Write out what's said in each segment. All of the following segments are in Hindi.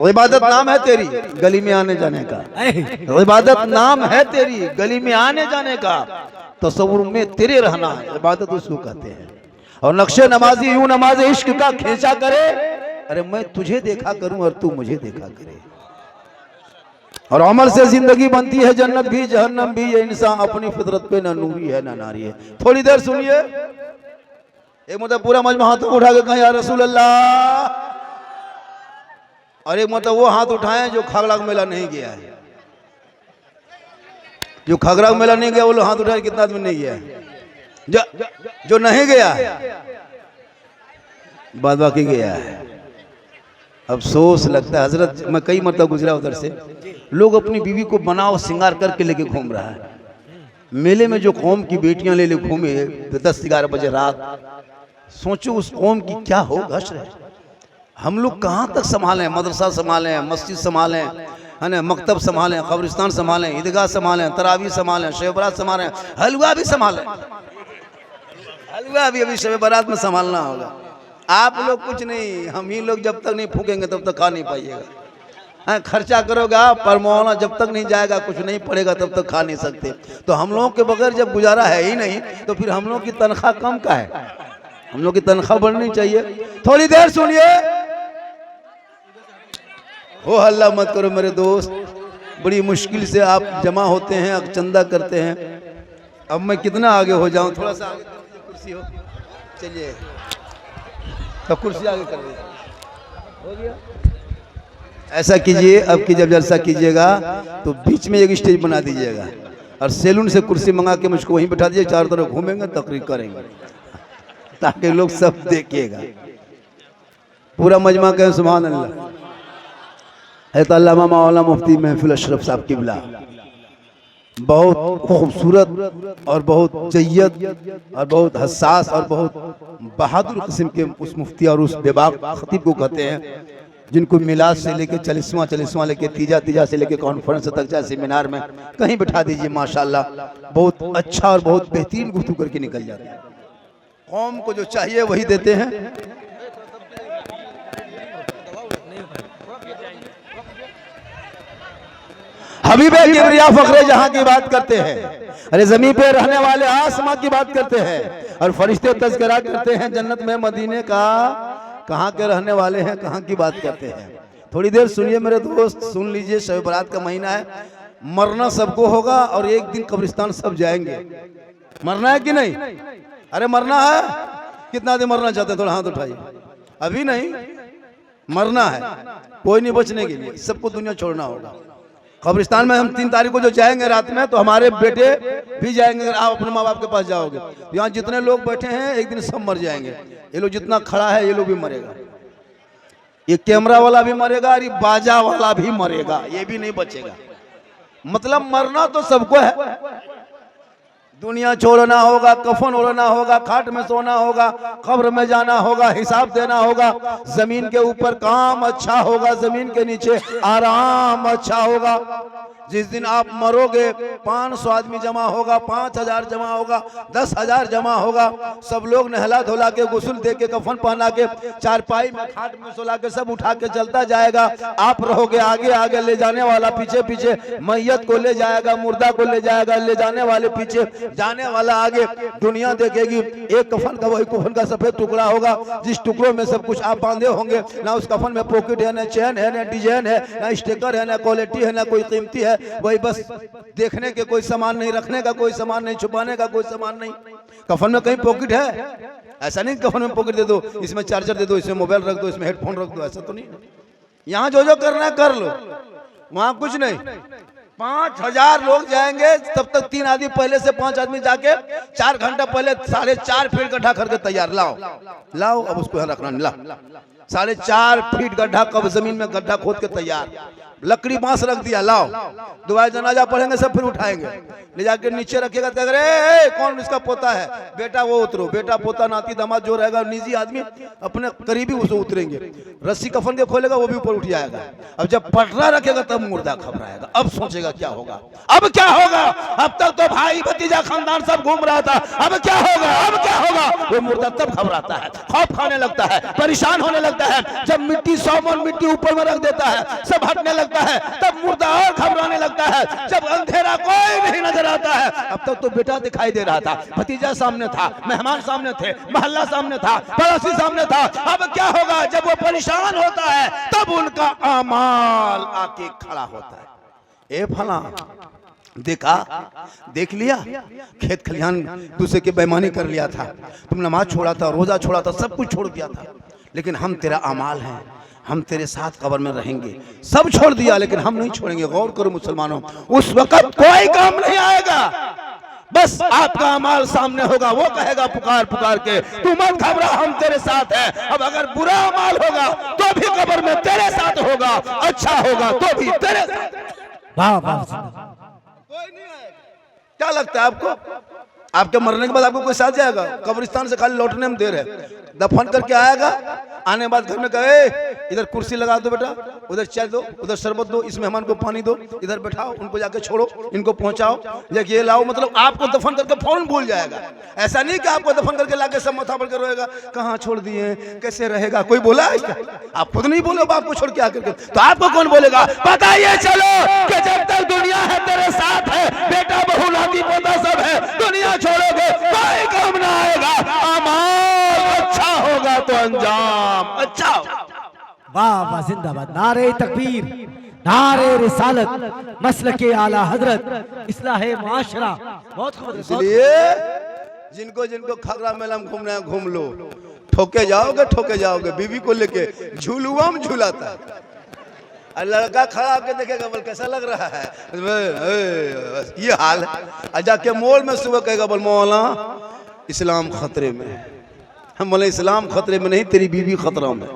इबादत नाम है तेरी गली में आने जाने का, इबादत नाम है तेरी गली में आने जाने का, तसव्वुर में तेरे रहना है, इबादत उसको कहते हैं। और नक्शे नमाजी यूं नमाज इश्क का खींचा करे, अरे मैं तुझे देखा करूं और तू मुझे देखा करे। और अमल से जिंदगी बनती है जन्नत भी जहन्नम भी, ये इंसान अपनी फितरत पे ना नूरी है ना नारी है। थोड़ी देर सुनिए, एक मतलब पूरा मजमा हाथ उठा के कहा या रसूल अल्लाह, और एक मतलब वो हाथ उठाए जो खागड़ा मेला नहीं गया है। जो खागड़ा मेला नहीं गया वो लोग हाथ उठाए, कितना आदमी नहीं गया है? जो नहीं गया बाद बाकी गया है। अफसोस लगता है हजरत, मैं कई मरतबा गुजरा उधर से, लोग अपनी बीवी को बनाओ श्रृंगार करके लेके घूम रहा है। मेले में जो कौम की बेटियां ले घूमे 10-11 बजे रात, सोचो उस कौम की क्या हो हश्र है। हम लोग कहाँ तक संभालें, मदरसा संभालें, मस्जिद संभालें, है ना, मकतब संभालें, कब्रिस्तान संभालें, ईदगाह संभालें, तरावी संभालें, शब बारात संभालें, हलवा भी संभालें। हलवा भी अभी शब बारात में संभालना होगा। आप लोग कुछ नहीं, हम ही लोग जब तक नहीं फूकेंगे तब तक खा नहीं पाइएगा। खर्चा करोगे आप पर मौलाना जब तक नहीं जाएगा, कुछ नहीं पड़ेगा तब तक खा नहीं सकते। तो हम लोगों के बगैर जब गुजारा है ही नहीं, तो फिर हम लोग की तनख्वाह कम का है? हम लोग की तनख्वाह बढ़नी चाहिए। थोड़ी देर सुनिए, हो हल्ला मत करो मेरे दोस्त, बड़ी मुश्किल से आप जमा होते हैं, अब चंदा करते हैं। अब मैं कितना आगे हो जाऊं, थोड़ा सा आगे कुर्सी हो, चलिए तो कुर्सी आगे कर दीजिए, हो गया। ऐसा कीजिए, अब की जब जलसा कीजिएगा तो बीच में एक स्टेज बना दीजिएगा और सैलून से कुर्सी मंगा के मुझको वहीं बैठा दीजिए, चारों तरफ घूमेंगे, तकरीर करेंगे, ताकि लोग सब देखिएगा। पूरा मजमा कहें सुभान अल्लाह। है तो अल्लामा मौलाना मुफ्ती महफिल अशरफ साहब किबला, बहुत खूबसूरत और बहुत जय्यद और बहुत हसास और बहुत बहादुर किस्म के उस मुफ्ती और उस बेबाक खतीब को कहते हैं, जिनको मिलाद से लेके 40वां लेके तीजा से लेके कॉन्फ्रेंस तक, चाहे सेमिनार में कहीं बैठा दीजिए, माशाल्लाह बहुत अच्छा और बहुत बेहतरीन गुफ्तगू करके निकल जाते हैं। कौम को जो चाहिए वही देते हैं। हबीबे किबरिया फखरे जहां की बात करते हैं, अरे जमीन पे रहने वाले आसमां की बात करते हैं, और फरिश्ते तज़किरा करते हैं जन्नत में मदीने का, कहां के रहने वाले हैं, कहां की बात करते हैं। थोड़ी देर सुनिए मेरे दोस्त, सुन लीजिए, शब बारात का महीना है, मरना सबको होगा और एक दिन कब्रिस्तान सब जाएंगे। मरना है कि नहीं? अरे मरना है, कितना दिन मरना चाहते हैं? थोड़ा हाथ उठाइए। अभी नहीं, मरना है, कोई नहीं बचने के लिए, सबको दुनिया छोड़ना होगा। कब्रिस्तान में हम 3 तारीख को जो जाएंगे रात में, तो हमारे बेटे भी जाएंगे। अगर आप अपने माँ बाप के पास जाओगे, यहाँ जितने लोग बैठे हैं एक दिन सब मर जाएंगे। ये लोग जितना खड़ा है ये लोग भी मरेगा, ये कैमरा वाला भी मरेगा, और ये बाजा वाला भी मरेगा, ये भी नहीं बचेगा। मतलब मरना तो सबको है। दुनिया छोड़ना होगा, कफन ओढ़ना होगा, खाट में सोना होगा, कब्र में जाना होगा, हिसाब देना होगा। जमीन के ऊपर काम अच्छा होगा, जमीन के नीचे आराम अच्छा होगा। जिस दिन आप मरोगे 500 आदमी जमा होगा, 5000 जमा होगा, 10,000 जमा होगा। सब लोग नहला धोला के, गुस्ल दे के, कफन पहना के, चारपाई में खाट में सोला के सब उठा के चलता जाएगा। आप रहोगे आगे आगे, ले जाने वाला पीछे पीछे, मैयत को ले जाएगा, मुर्दा को ले जाएगा, ले जाने वाले पीछे, जाने वाला आगे। दुनिया देखेगी, एक कफन का वही कफन का सफेद टुकड़ा होगा, जिस टुकड़ों में सब कुछ आप बांधे होंगे। ना उस कफन में पॉकेट है, ना चैन है, ना डिजाइन है, ना स्टिकर है, ना क्वालिटी है, ना कोई कीमती है। वही बस देखने के कोई सामान नहीं, रखने का कोई सामान नहीं, छुपाने का कोई सामान नहीं। कफन में कहीं पॉकेट है? ऐसा नहीं कफन में पॉकेट दे दो, इसमें चार्जर दे दो, इसमें मोबाइल रख दो, इसमें हेडफोन रख दो, ऐसा तो नहीं। यहाँ जो करना है कर लो, वहां कुछ नहीं। 5000 लोग जाएंगे, तब तक 3 आदमी पहले से 5 आदमी जाके 4 घंटा पहले 4.5 फीट गड्ढा करके तैयार, लाओ अब उसको यहाँ रखना नहीं, ला 4.5 फीट गड्ढा, कब जमीन में गड्ढा खोद के तैयार, लकड़ी बांस रख दिया, लाओ। दुआ जनाजा पढ़ेंगे सब, फिर उठाएंगे, ले जाके नीचे रखेगा। अरे कौन इसका पोता है? बेटा वो उतरो, बेटा पोता नाती दामाद जो रहेगा, निजी आदमी अपने करीबी उसको उतरेंगे। रस्सी कफन के खोलेगा, वो भी ऊपर उठ जाएगा। अब जब पटरा रखेगा तब मुर्दा घबराएगा, अब सोचेगा क्या होगा, अब क्या होगा। अब तक तो भाई भतीजा खानदान सब घूम रहा था, अब क्या होगा, अब क्या होगा। वो मुर्दा तब घबराता है, खौफ खाने लगता है, परेशान होने लगता लगता है। जब मिट्टी 100 मन मिट्टी ऊपर में रख देता है, सब हटने लगता है, तब मुर्दा और घबराने लगता है। जब अंधेरा कोई नहीं नजर आता है, अब तक तो बेटा दिखाई दे रहा था, भतीजा सामने था, मेहमान सामने थे, मोहल्ला सामने था, पड़ोसी सामने था। अब क्या होगा? जब वो परेशान होता है तब उनका अमाल आके खड़ा होता है। ए फला देखा, देख लिया, खेत खलिहान दूसरे की बेईमानी कर लिया था, तुम नमाज छोड़ा था, रोजा छोड़ा था, सब कुछ छोड़ दिया था, लेकिन हम तेरा अमाल हैं, हम तेरे साथ कब्र में रहेंगे। सब छोड़ दिया लेकिन हम नहीं छोड़ेंगे। गौर करो मुसलमानों, उस वक्त कोई काम नहीं आएगा, बस आपका अमाल सामने होगा। वो कहेगा पुकार पुकार के, तू मत घबरा, हम तेरे साथ हैं। अब अगर बुरा अमाल होगा तो भी कब्र में तेरे साथ होगा, अच्छा होगा तो भी तेरे साथ। वाह वाह, कोई नहीं आएगा। क्या लगता है आपको? आपके मरने के बाद आपको कोई साथ जाएगा? कब्रिस्तान से खाली लौटने में देर है, दफन करके आएगा, आने बाद घर में कहे इधर कुर्सी लगा दो बेटा, उधर चाय दो, उधर शरबत दो, इस मेहमान को पानी दो, इधर बैठाओ, उनको जाके छोड़ो, इनको पहुंचाओ, जाके ये लाओ। मतलब आपको दफन करके फौरन भूल जाएगा। ऐसा नहीं कि आपको दफन करके लाके सब माथा पर के रोएगा, कहाँ छोड़ दिए, कैसे रहेगा, कोई बोला है? आप खुद नहीं बोले बाप को छोड़ के आकर के, तो आपको कौन बोलेगा? पता ये चलो कि जब तक दुनिया है तेरे साथ है, बेटा बहू नाती पोता सब है, दुनिया छोड़ोगे कोई काम ना आएगा। अमाल अच्छा होगा तो अंजाम अच्छा होगा। वाह वाह, जिंदाबाद। नारे तकबीर, नारे रिसालत, मसलके आला हजरत, इस्लाहे माशरा। बहुत खूब। इसलिए जिनको जिनको खगरा मेला में घूमना है घूम लो, ठोके जाओगे। बीवी को लेके झूलुआ में झूलाता है, और लड़का खड़ा होकर देखेगा, बोल कैसा लग रहा है, ये हाल है। जाके मोल में सुबह कहेगा, बोल मौला इस्लाम खतरे में है। हम बोले इस्लाम खतरे में नहीं, तेरी बीवी खतरा में।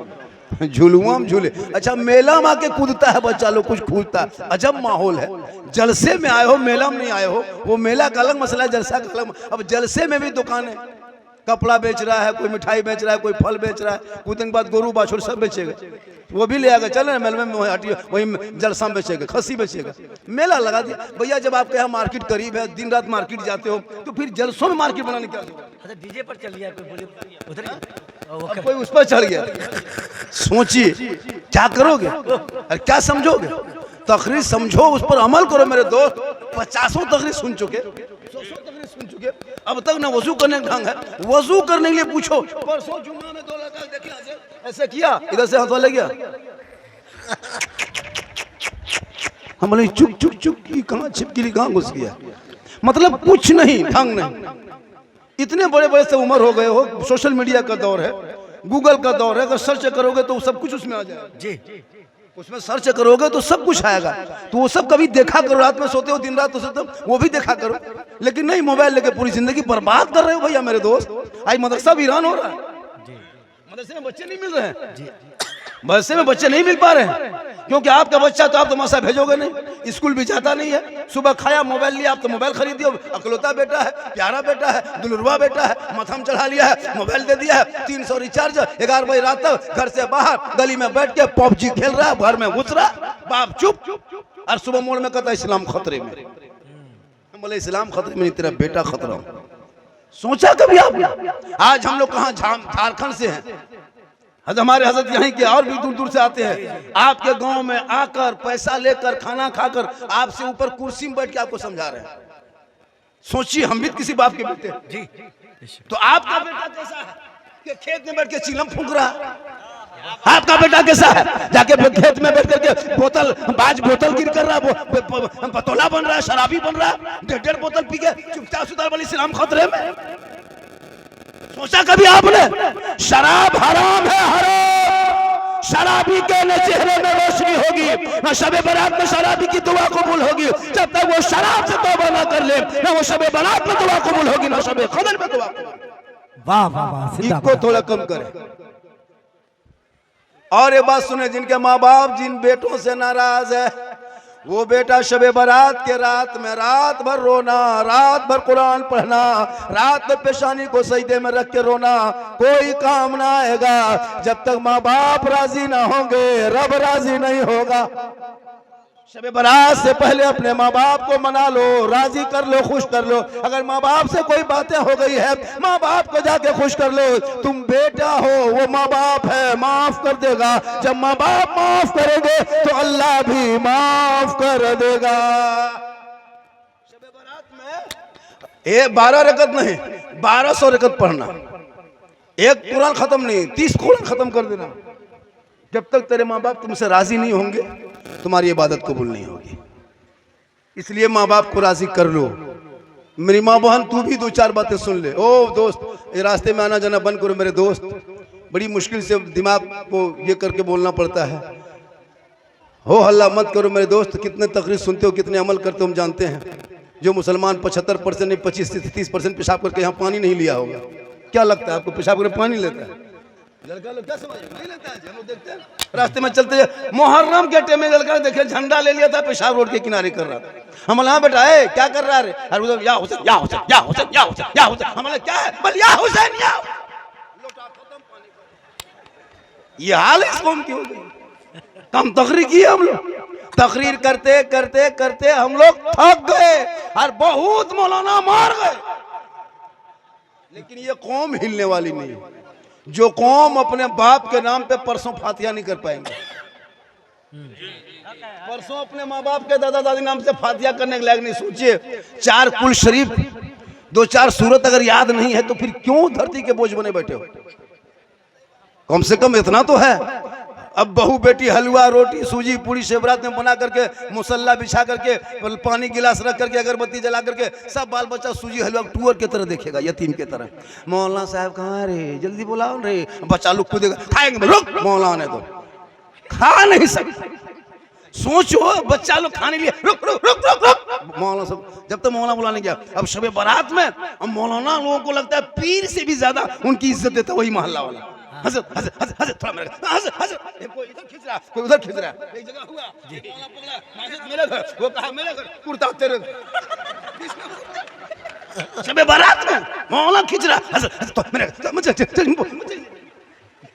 झूलुआ में झूले। अच्छा, मेला में आके कूदता है बच्चा लोग, कुछ कूदता है, अजब माहौल है। जलसे में आए हो, मेला में नहीं आए हो। वो मेला का अलग मसला है, जलसा का अलग। अब जलसे में भी दुकानें, कपड़ा बेच रहा है, कोई मिठाई बेच रहा है, कोई फल बेच रहा है, कुछ दिन बाद गोरू बाछुर सब बेचेगा, वो भी ले आएगा। चले मेल में वही जलसा बेचेगा, खस्सी बेचेगा, मेला लगा दिया। भैया जब आपके यहाँ मार्केट करीब है, दिन रात मार्केट जाते हो, तो फिर जलसों में मार्केट बनाने क्या जरूरत? अच्छा, डीजे पर चल गया कोई, बोले उधर अब कोई उस पर चढ़ गया, सोचिए क्या करोगे और क्या समझोगे? तकरीर समझो, उस पर अमल करो। मेरे दोस्त 50 तकरीर सुन चुके, 100 तकरीर सुन चुके, अब तक ना वजू करने का ढंग है। वजू करने के लिए पूछो, परसों जुम्मा में 2 लड़का देखिए ऐसे किया, इधर से हाथ ले गया, हम बोले चुप चुप चुप की, कहाँ छिपकली कहाँ घुस गया। मतलब कुछ नहीं, ढंग नहीं। इतने बड़े बड़े से उम्र हो गए हो, सोशल मीडिया का दौर है, गूगल का दौर है, अगर सर्च करोगे तो सब कुछ उसमें आ जाएगा जी। उसमें सर्च करोगे तो सब कुछ आएगा। तो वो सब कभी देखा करो, रात में सोते हो, दिन रात तो सोते हो, वो भी देखा करो। लेकिन नहीं, मोबाइल लेके पूरी जिंदगी बर्बाद कर रहे हो भैया मेरे दोस्त। आज मदरसा वीरान हो रहा है, मदरसे में बच्चे नहीं मिल रहे हैं, मदरसे में बच्चे नहीं मिल पा रहे हैं, क्योंकि आपका बच्चा तो आप तो मसा भेजोगे नहीं, स्कूल भी जाता नहीं है। सुबह खाया, मोबाइल लिया, आप तो मोबाइल खरीद दिया, अकलौता बेटा है, प्यारा बेटा है, दुलरुआ बेटा है, मथम चढ़ा लिया है, मोबाइल दे दिया है, 300 रिचार्ज, 11 बजे रात तक घर से बाहर गली में बैठ के पबजी खेल रहा है, घर में घुस रहा, बाप चुप। और सुबह मोड़ में कहता है इस्लाम खतरे में। हम बोले इस्लाम खतरे में नहीं, तेरा बेटा खतरा। सोचा कभी आप? आज हम लोग कहाँ, झारखंड से हैं, हमारे हजरत यहीं के और भी दूर दूर से आते हैं। आपके गांव में आकर पैसा लेकर, खाना खाकर, आपसे ऊपर कुर्सी में बैठ के आपको समझा रहे हैं। सोचिए, हम भी किसी बाप के बेटे जी। तो आपका बेटा कैसा है कि खेत में बैठ के चिलम फूंक रहा है? आपका बेटा कैसा है जाके खेत में बैठ करके बोतल गिर कर रहा है, पतोला बन रहा है, शराबी बन रहा है, 1.5 बोतल पी के चुपचाप सुधार वाली इस्लाम खतरे में। सोचा कभी आपने? शराब हराम है, हराम। शराबी के न चेहरे में रोशनी होगी, न शबे बारात में शराबी की दुआ कबूल होगी जब तक वो शराब से तौबा ना कर ले, न वो शबे बारात में दुआ कबूल होगी, न शबे कदर में दुआ कबूल। वाह वाह वाह, इसको थोड़ा कम करें। और ये बात सुने, जिनके माँ बाप जिन बेटों से नाराज है, वो बेटा शबे बारात के रात में रात भर रोना, रात भर कुरान पढ़ना, रात भर पेशानी को सजदे में रख के रोना, कोई काम ना आएगा। जब तक माँ बाप राजी ना होंगे, रब राजी नहीं होगा। शब बारात से पहले अपने माँ बाप को मना लो, राजी कर लो, खुश कर लो। अगर माँ बाप से कोई बातें हो गई है, माँ बाप को जाके खुश कर लो। तुम बेटा हो, वो माँ बाप है, माफ कर देगा। जब माँ बाप माफ करेंगे तो अल्लाह भी माफ कर देगा। शब बारात में 12 रकत नहीं, 1200 रकत पढ़ना। एक कुरान खत्म नहीं, 30 कुरान खत्म कर देना। जब तक तेरे माँ बाप तुमसे राजी नहीं होंगे, तुम्हारी इबादत कबूल नहीं होगी। इसलिए माँ बाप को राजी कर लो। मेरी माँ बहन, तू भी 2-4 बातें सुन ले। ओ दोस्त, ये रास्ते में आना जाना बंद करो मेरे दोस्त। बड़ी मुश्किल से दिमाग को ये करके बोलना पड़ता है। हो हल्ला मत करो मेरे दोस्त। कितने तकरीर सुनते हो, कितने अमल करते हो हम जानते हैं। जो मुसलमान 75% नहीं 25-30% पेशाब करके यहाँ पानी नहीं लिया होगा। क्या लगता है आपको पेशाब करके पानी लेता है? लड़का लोग क्या समझ नहीं लेता है। हम लोग देखते हैं रास्ते में चलते मुहर्रम के टाइम में लड़का देखे झंडा ले लिया था, पेशाब रोड के किनारे कर रहा था। हम बोला बेटा ए क्या कर रहा है? अरे उधर या हुसैन या हुसैन या हुसैन या हुसैन या हुसैन। हम बोला क्या है? बोल या हुसैन या। ये हाल है इस कौम की हो गई। कम तकरीर की हम लोग। तकरीर करते करते करते हम लोग थक गए और बहुत मौलाना मार गए। लेकिन ये कौम हिलने वाली नहीं है। जो कौम अपने बाप के नाम पे परसों फातिहा नहीं कर पाएंगे, परसों अपने माँ बाप के दादा दादी नाम से फातिहा करने के लायक नहीं। सोचिए, 4 कुल शरीफ, 2-4 सूरत अगर याद नहीं है तो फिर क्यों धरती के बोझ बने बैठे हो? कम से कम इतना तो है। अब बहू बेटी हलवा रोटी सूजी पूरी शेवरात में बना करके, मुसल्ला बिछा करके, पानी गिलास रख करके, अगरबत्ती जला करके सब बाल बच्चा सूजी हलवा टूअर की तरह देखेगा, यतीम की तरह। मौलाना साहब कहाँ रे, जल्दी बुलाओ रे। बच्चा लोग कूदेगा, खाएंगे रुक, मौलाना तो खा नहीं सकते। सोचो बच्चा लोग खाने लिए रुक रुक रुक रुक रुक। मौलाना सब जब तक मौलाना बुलाने गया। अब शब बारात में अब मौलाना लोगों को लगता है पीर से भी ज्यादा उनकी इज्जत देता वही मोहल्ला वाला। हज़रत हज़रत हज़रत हज़रत थोड़ा मेरे हज़रत हज़रत कोई इधर खींच रहा, कोई उधर खींच रहा। एक जगह हुआ मौलाना पकड़ा, हज़रत मेरे घर, वो कहा मेरे घर, कुर्ता तेरे घर। शब बारात में मौलाना खींच रहा, हज़रत हज़रत मेरे घर, मुझे।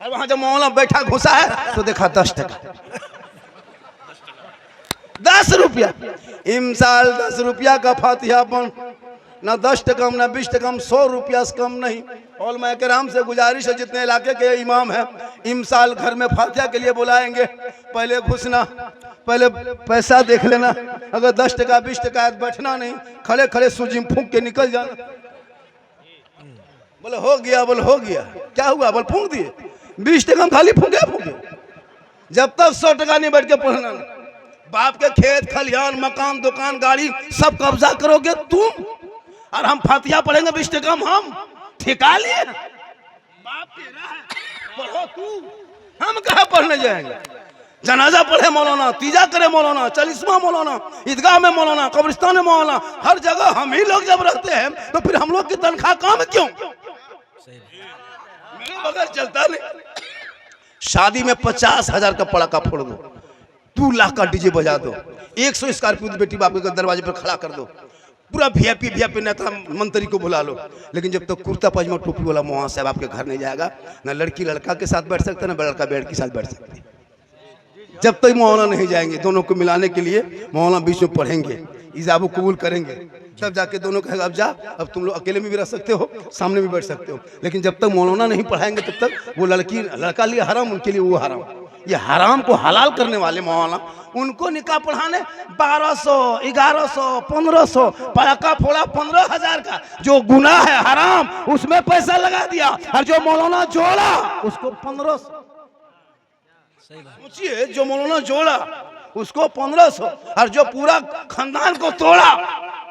और वहां जब मौलाना बैठा घुसा है तो देखा 10 टका, 10 रुपया। इमसाल 10 रुपया का फातिहा बन, ना 10 टका ना 20 टका, 100 रुपया से कम नहीं। और मैं कराम से गुजारिश है, जितने इलाके के इमाम हैं, इमसाल घर में फातिहा के लिए बुलाएंगे, पहले घुसना, पहले पैसा देख लेना। अगर 10 टका 20 टका है बैठना नहीं, खड़े खड़े सूजी में फूंक के निकल जाना। बोले हो गया, बोले हो गया, क्या हुआ? बोले फूंक दिए। 20 टका में खाली फूंके। जब तक 100 टका नहीं बैठ के पढ़ना। बाप के खेत खलिहान मकान दुकान गाड़ी सब कब्जा करोगे तुम, और हम फातिहा पढ़ेंगे 20 टका में। हम ठिका लिए, बाप तेरा है, पढ़ो तू, हम कहाँ पढ़ने जाएंगे? जनाजा पढ़े मौलाना, तीजा करे मौलाना, 40वां मौलाना, ईदगाह में मौलाना, कब्रिस्तान में मौलाना, हर जगह हम ही लोग जब रहते हैं तो फिर हम लोग की तनख्वाह कम क्यों? मेरे बगैर चलता नहीं। शादी में 50,000 का पड़ाका फोड़ दो, 2 लाख का डीजे बजा दो, 100 स्कॉर्पियो बेटी बाप के दरवाजे पर खड़ा कर दो, पूरा वीआईपी नेता मंत्री को बुला लो। लेकिन जब तक कुर्ता पजामा टोपी वाला मौलाना साहब आपके घर नहीं जाएगा, ना लड़की लड़का के साथ बैठ सकता, ना लड़का बेड़ के साथ बैठ सकती। जब तक मौलाना नहीं जाएंगे, दोनों को मिलाने के लिए मौलाना बीच में पढ़ेंगे, इजाबो कबूल करेंगे, तब जाके दोनों कहेगा अब जा, अब तुम लोग अकेले में भी रह सकते हो, सामने भी बैठ सकते हो। लेकिन जब तक मौलाना नहीं पढ़ाएंगे तब तक वो लड़का लिए हराम, उनके लिए वो हराम। ये हराम को हलाल करने वाले मौलाना, उनको निकाह पढ़ाने 1200 1100 1500 पड़ाका फोड़ा 15,000 का। जो गुनाह है हराम, उसमें पैसा लगा दिया, और जो मौलाना जोड़ा उसको 1500। सोचिए, जो मौलाना जोड़ा उसको 1500, और जो पूरा खानदान को तोड़ा,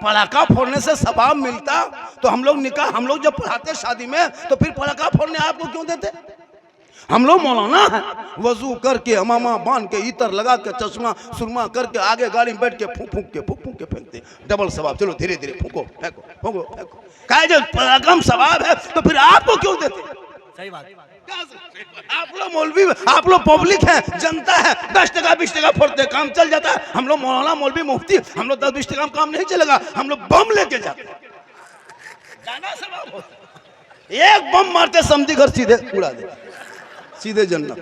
पड़ाका फोड़ने से सवाब मिलता। तो हम लोग निकाह, हम लोग जब पढ़ाते शादी में, तो फिर पड़ाका फोड़ने आपको क्यों देते? हम लोग मौलाना है, वजू करके अमामा बांध के इतर लगा के चश्मा सुरमा करके आगे गाड़ी में बैठ के फूंक फूंक के फेंकते, डबल सवाब। चलो धीरे धीरे फूंको फेंको फूंको फेंको, कहे जो कम सवाब है तो फिर आपको क्यों देते? सही बात। आप लोग मौलवी, आप लोग पब्लिक है, जनता है, 10 टका 20 टका फोड़ते काम चल जाता है। हम लोग मौलाना मौलवी मुफ्ती, हम लोग 10-20 टका में काम नहीं चलेगा, हम लोग बम लेके जाते, ज्यादा सवाब होता। एक बम मारते समझी घर सीधे उड़ा दे, सीधे जन्नत।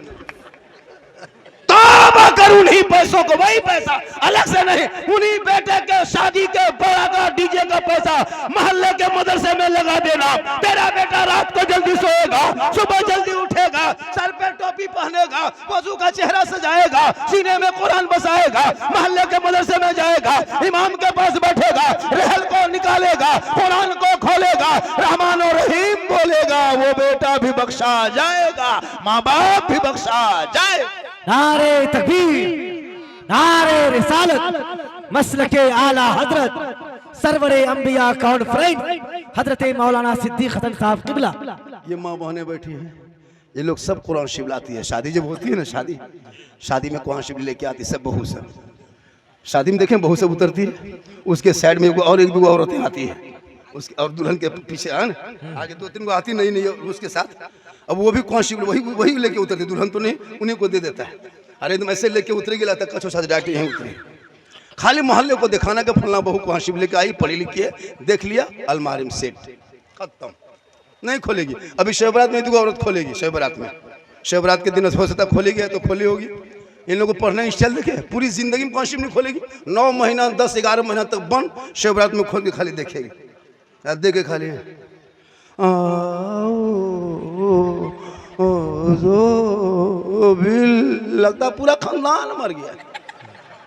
तौबा कर उन्हीं पैसों को, वही पैसा अलग से नहीं, उन्हीं बेटे के शादी के बड़ा का डीजे का पैसा मोहल्ले के मदरसे में लगा देना। तेरा बेटा रात को जल्दी सोएगा, सुबह जल्दी उठेगा, सर पे टोपी पहनेगा, वजू का चेहरा सजाएगा, सीने में कुरान बसाएगा, मोहल्ले के मदरसे में जाएगा, इमाम के पास बैठेगा, रहल को निकालेगा, कुरान को खोलेगा, रहमान और रहीम बोलेगा, वो बेटा भी बख्शा जाएगा, माँ बाप भी बख्शा जाए। नारे तकबीर, नारे रिसालत, मसलके आला हजरत सरवरे अंबिया कॉन्फ्रेंस हजरत मौलाना सिद्दीक हसन साहब किबला। ये माँ बहनें बैठी हैं, ये लोग सब कुरान शिव लाती है। शादी जब होती है ना, शादी में कुरान शिव लेके आती सब बहू सब। शादी में देखें बहू सब उतरती है, उसके साइड में और एक दो औरतें आती है, उसके और दुल्हन के पीछे आगे दो तीन को आती नहीं उसके साथ। अब वो भी कुरान शिव वही लेके उतरती, दुल्हन तो नहीं, उन्हीं को दे देता है। अरे तुम ऐसे लेके उतरेगी, लगता कछो साथ जाके यहीं उतरे, खाली मोहल्ले को दिखाना कि फलना बहू कुरान शिव लेके आई, पढ़ी लिखी है, देख लिया, अलमारी में सेट, खत्म, नहीं खोलेगी। अभी शब बारात में दो औरत खोलेगी, शब बारात के दिन हो सकता खोलेगी, तो खोली होगी। इन लोगों को पढ़ने स्टाइल देखे, पूरी जिंदगी में कुरान शिव नहीं खोलेगी, 9 महीना 10-11 महीना तक बंद, शब बारात में खोल के खाली देखेगी, देखे खाली लगता पूरा खानदान मर गया।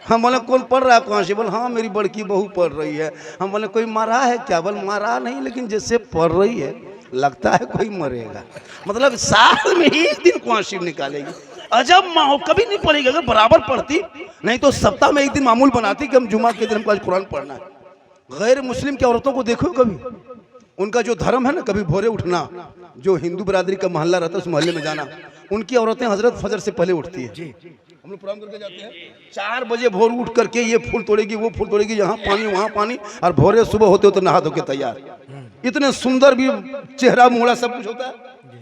हम बोले कौन पढ़ रहा है कुरान शिव? बोल हाँ मेरी बड़की बहू पढ़ रही है। हम बोले कोई मरा है क्या? बोल मरा नहीं, लेकिन जैसे पढ़ रही है लगता है कोई मरेगा। मतलब साल में ही एक दिन कुरान शिव निकालेगी। अजब माँ हो, कभी नहीं पढ़ेगी। अगर बराबर पढ़ती, नहीं तो सप्ताह में एक दिन मामूल बनाती कि हम जुमा के दिन हमको आज कुरान पढ़ना है। गैर मुस्लिम की औरतों को देखो, कभी उनका जो धर्म है ना, कभी भोरे उठना, जो हिंदू बरादरी का मोहल्ला रहता है उस मोहल्ले में जाना, उनकी औरतें हजरत फजर से पहले उठती है। हम लोग प्रोग्राम करके जाते हैं, 4 बजे भोर उठ करके ये फूल तोड़ेगी, वो फूल तोड़ेगी, यहाँ पानी वहाँ पानी, और भोरे सुबह होते हो तो नहा धो के तैयार। इतने सुंदर भी चेहरा मुहरा सब कुछ होता है,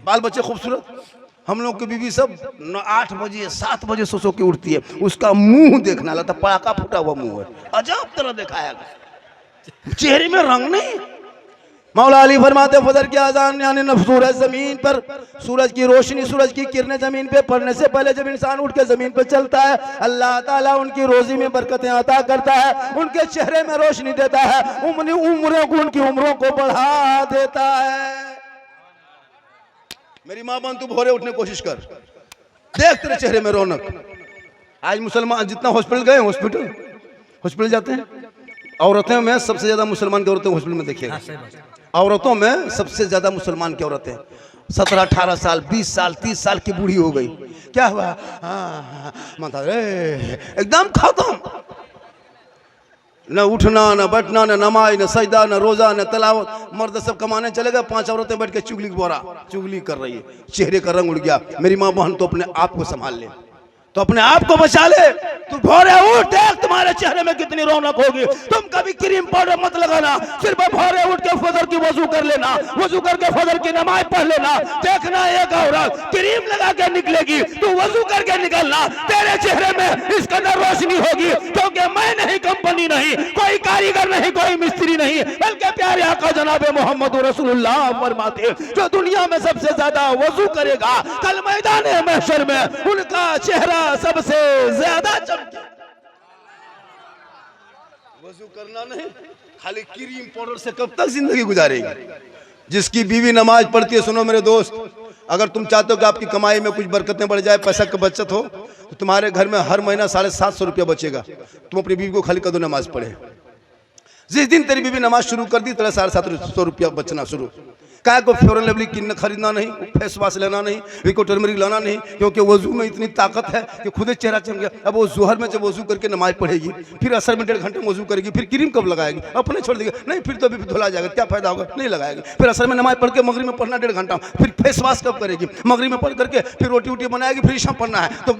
बाल बच्चे खूबसूरत। हम लोग की बीवी सब 8 बजे 7 बजे सो के उठती है, उसका मुंह देखना लगता पड़ाका फूटा हुआ मुंह है, अजब तरह दिखाया गया, चेहरे में रंग नहीं। मौला अली फरमाते फजर की अजान यानी सूरज जमीन पर, सूरज की रोशनी, सूरज की किरणें जमीन पे पड़ने से पहले जब इंसान उठ के जमीन पे चलता है, अल्लाह ताला उनकी रोजी में बरकतें अता करता है, उनके चेहरे में रोशनी देता है, उनकी उम्रों को बढ़ा देता है। मेरी माँ बहन तू भोरे उठने की कोशिश कर, देख तेरे चेहरे में रौनक। आज मुसलमान जितना हॉस्पिटल गए, हॉस्पिटल जाते हैं, औरतें में सबसे ज्यादा मुसलमान की औरतें हॉस्पिटल में देखिएगा। औरतों में सबसे ज्यादा मुसलमान की औरतें 17-18 साल 20 साल 30 साल की बूढ़ी हो गई, क्या हुआ? माता रे एकदम खत्म, न उठना न बैठना न नमाज न सजदा न रोजा न तलावत। मर्द सब कमाने चले गए, 5 औरतें बैठ के चुगली कर रही है, चेहरे का रंग उड़ गया। मेरी माँ बहन तो अपने आप को संभाल ले, तो अपने आप को बचा ले। तू भोरे उठ, देख तुम्हारे चेहरे में कितनी रौनक होगी। तुम कभी क्रीम पाउडर मत लगाना, सिर्फ भोरे उठ के फजर की वजू कर लेना, वजू करके फजर की नमाज पढ़ लेना। देखना एक औरत क्रीम लगा के निकलेगी, तू वजू करके निकलना, तेरे चेहरे में इस कदर रोशनी होगी, क्योंकि मैं नहीं, कंपनी नहीं, कोई कारीगर नहीं, कोई मिस्त्री नहीं, बल्कि प्यारे आका जनाब मोहम्मद रसूलुल्लाह फरमाते जो दुनिया में सबसे ज्यादा वजू करेगा, कल मैदान महशर में उनका चेहरा सबसे ज्यादा चमके। वजू करना नहीं, खाली क्रीम पाउडर से कब तक जिंदगी गुजारेगी? जिसकी बीवी नमाज पढ़ती है, सुनो मेरे दोस्त, अगर तुम चाहते हो कि आपकी कमाई में कुछ बरकतें बढ़ जाए, पैसा की बचत हो, तो तुम्हारे घर में हर महीना 750 रुपया बचेगा। तुम अपनी बीवी को खाली कदो नमाज पढ़े। जिस दिन तेरी बीवी नमाज शुरू कर दी, तेरा 750 रुपया बचना शुरू। क्या को फेयर लवली किन खरीदना नहीं, फेस वाश लेना नहीं, विको टर्मरिक लाना नहीं, क्योंकि वजू में इतनी ताकत है कि खुद चेहरा चमक गया। अब वो जोहर में जब वजू करके नमाज पढ़ेगी, फिर असर में 1.5 घंटे वजू करेगी, फिर क्रीम कब लगाएगी? अपने छोड़ देगी, नहीं फिर तो अभी धुला जाएगा, क्या फायदा होगा? नहीं लगाएगी। फिर असर में नमाज पढ़ के मगरिब में पढ़ना 1.5 घंटा, फिर फेस वाश कब करेगी? मगरिब में पढ़ करके फिर रोटी वोटी बनाएगी, फिर ईशा पढ़ना है तो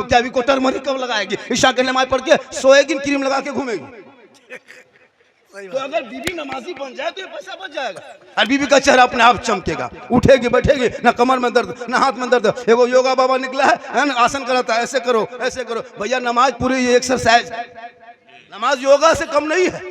क्या विको टर्मरिक कब लगाएगी? ईशा के नमाज पढ़ के सोएगी, क्रीम लगा के घूमेगी। तो अगर बीबी नमाजी बन जाए तो ये पैसा बच जाएगा, और बीबी का चेहरा अपने आप चमकेगा। उठेगी बैठेगी, ना कमर में दर्द ना हाथ में दर्द। एगो योगा बाबा निकला है ना, आसन कराता है, ऐसे करो ऐसे करो। भैया नमाज पूरी एक्सरसाइज, नमाज योगा से कम नहीं है।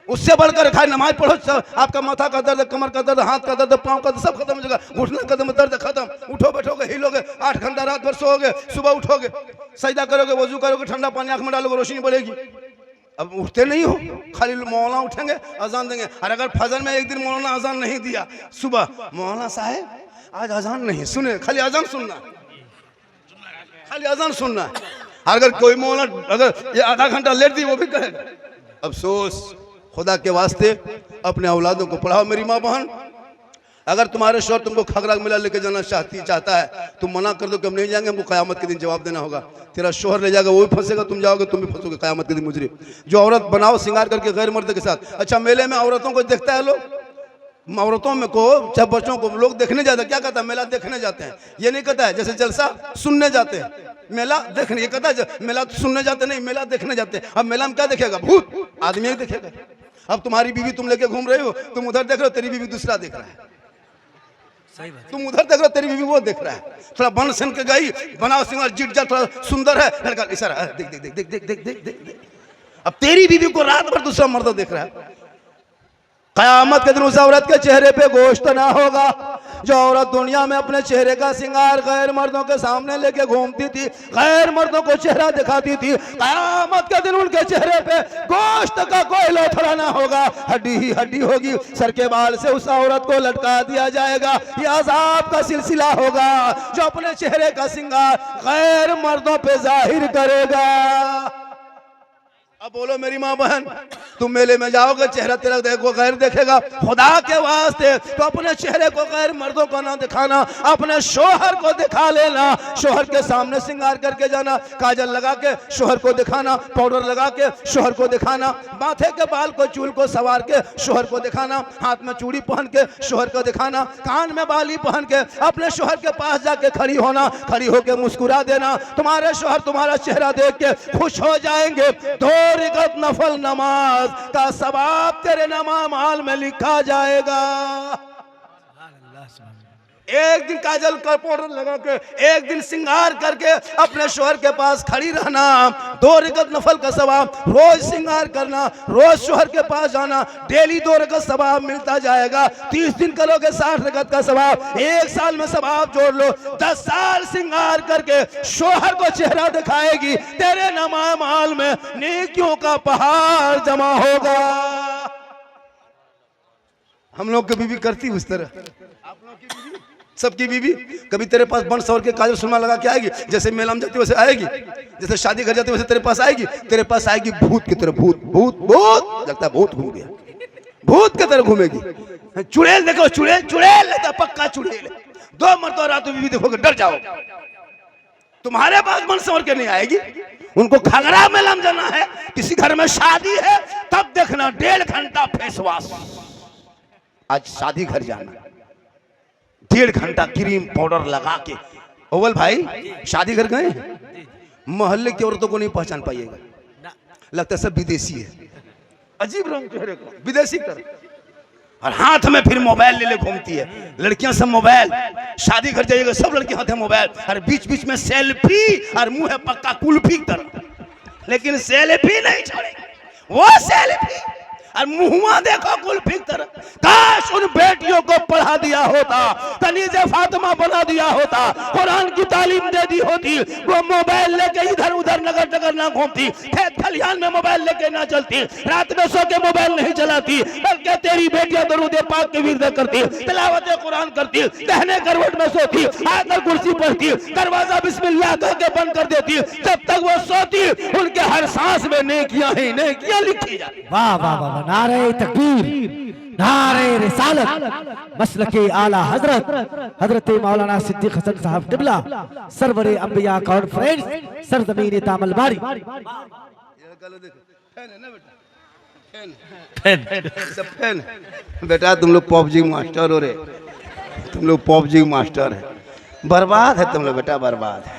उससे बढ़कर खाए नमाज पढ़ो, आपका माथा का दर्द, कमर का दर्द, हाथ का दर्द, पाँव का दर्द सब खत्म हो जाएगा, घुटना का दर्द खत्म। उठो बैठोगे, हिलोगे, 8 घंटा रात भर सोओगे, सुबह उठोगे, सजदा करोगे, वजू करोगे, ठंडा पानी आंख में डालोगे, रोशनी बढ़ेगी। अब उठते नहीं हो, खाली मौलाना उठेंगे अजान देंगे। और अगर फजर में एक दिन मौलाना अजान नहीं दिया, सुबह मौलाना साहब आज अजान नहीं सुने, खाली अजान सुनना, खाली अजान सुनना। अगर कोई मौलाना अगर ये आधा घंटा लेट दी, वो भी कहेगा अफसोस। खुदा के वास्ते अपने औलादों को पढ़ाओ। मेरी माँ बहन, अगर तुम्हारे शौहर तुमको खगरा मिला लेके जाना चाहता है, तुम मना कर दो कि हम नहीं जाएंगे, हमको क़यामत के दिन जवाब देना होगा। तेरा शौहर ले जाएगा, वो भी फंसेगा, तुम जाओगे, तुम भी फंसोगे क़यामत के दिन मुजरिम। जो औरत बनाओ श्रृंगार करके गैर मर्द के साथ। अच्छा, मेले में औरतों को देखता है लोग, औरतों में को चाहे बच्चों को लोग देखने जाते हैं। क्या कहता है? मेला देखने जाते हैं। ये नहीं कहता है जैसे जलसा सुनने जाते हैं, मेला देखने। ये कहता है मेला सुनने जाते नहीं, मेला देखने जाते हैं। अब मेला में क्या देखेगा? भूत, आदमी ही देखेगा। अब तुम्हारी बीवी तुम लेके घूम रहे हो, तुम उधर देख रहे हो, तेरी बीवी दूसरा देख रहा है। तुम उधर देख रहे हो, तेरी बीवी वो देख रहा है। थोड़ा बन सन के गई, बनाओ सिंगार, जिट जा, थोड़ा सुंदर है, लड़का इशारा, देख देख देख देख देख देख देख देख। अब तेरी बीवी को रात भर दूसरा मर्द देख रहा है। क़यामत के दिन उस औरत के चेहरे पे गोश्त ना होगा। जो औरत दुनिया में अपने चेहरे का सिंगार गैर मर्दों के सामने लेके घूमती थी, गैर मर्दों को चेहरा दिखाती थी, क़यामत के दिन उनके चेहरे पे गोश्त का कोई लोथड़ा ना होगा, हड्डी ही हड्डी होगी। सर के बाल से उस औरत को लटका दिया जाएगा। ये अज़ाब का सिलसिला होगा जो अपने चेहरे का सिंगार गैर मर्दों पे जाहिर करेगा। अब बोलो मेरी माँ बहन, तुम मेले में जाओगे, चेहरा तेरा देखो गैर देखेगा। खुदा के वास्ते तो अपने चेहरे को गैर मर्दों को ना दिखाना, अपने शोहर को दिखा लेना। शोहर के सामने श्रृंगार करके जाना, काजल लगा के शोहर को दिखाना, पाउडर लगा के शोहर को दिखाना, माथे के बाल को चूल को सवार के शोहर को दिखाना, हाथ में चूड़ी पहन के शोहर को दिखाना, कान में बाली पहन के अपने शोहर के पास जाके खड़ी होना, खड़ी होके मुस्कुरा देना। तुम्हारे शोहर तुम्हारा चेहरा देख के खुश हो जाएंगे। रिकत नफल नमाज का सवाब तेरे नमाज में लिखा जाएगा। एक दिन काजल का पाउडर लगा के, एक दिन श्रृंगार करके अपने शोहर के पास खड़ी रहना, 2 रिकत नफल का सवाब। रोज श्रृंगार करना, रोज शोहर के पास जाना, डेली 2 रिकत सवाब मिलता जाएगा। 30 दिन करोगे 60 रिकत का सवाब। 1 साल में सवाब जोड़ लो, 10 साल श्रृंगार करके शोहर को चेहरा दिखाएगी, तेरे नमाज में नेकियों का पहाड़ जमा होगा। हम लोग की बीवी करती उस तरह, आप लोग की बीवी, सबकी बीवी कभी तेरे पास बन सवर के काजल सुरमा लगा के आएगी, जैसे मेला में जाती वैसे आएगी, जैसे शादी घर जाती वैसे तेरे पास आएगी। तेरे पास आएगी भूत की तरह, भूत भूत भूत, लगता है भूत घूम गया, भूत की तरह घूमेगी। चुड़ैल देखो, चुड़ैल चुड़ैल लेता, पक्का चुड़ैल। 2 मरतबा रात बीवी देखोगे डर जाओ। तुम्हारे पास बन सवर के नहीं आएगी, उनको खगरा मेला में जाना है, किसी घर में शादी है, तब देखना 1.5 घंटा फेस वॉश। आज शादी घर जाना, 1.5 घंटा क्रीम पाउडर लगा के। ओवल भाई शादी घर गए, मोहल्ले की औरतों को नहीं पहचान पाइएगा, लगता है सब विदेशी है, अजीब रंग चेहरे को, विदेशी तरह। और हाथ में फिर मोबाइल ले ले घूमती है लड़कियां, सब मोबाइल। शादी घर जाइएगा सब लड़की हाथ में मोबाइल, और बीच बीच में सेल्फी, और मुंह है पक्का कुल्फी तरह, लेकिन सेल्फी नहीं छोड़ेगी वो सेल्फी, और मुहुआ देखो कुल्फी तरह। काश उन बेटियों को पढ़ा दिया होता, तनीज़े फातिमा बना दिया होता, कुरान की तालीम दे दी होती, वो मोबाइल लेके इधर उधर नगर नगर ना घूमती, खेत खलिहान में मोबाइल लेके ना चलती, रात में सो के मोबाइल नहीं चलाती, बल्कि तेरी बेटियां दरूद पाक के विरद करती, तिलावत कुरान करती, दहने करवट में सोती, आकर कुर्सी पढ़ती, दरवाजा बिस्मिल्लाह कह के बंद कर देती। जब तक वो सोती उनके हर सांस में नेकियां ही नेकियां लिखी जाती। वाह वाह वाह, नारे तकबीर, नारे रिसालत, मसलके आला हजरत हजरत मौलाना सिद्दीक हसन साहब क़िबला, सरवरे अंबिया कॉन्फ्रेंस, सरजमीन तामल बारी। बेटा तुम लोग पबजी मास्टर हो रे, तुम लोग पबजी मास्टर है, बर्बाद है तुम लोग बेटा, बर्बाद है।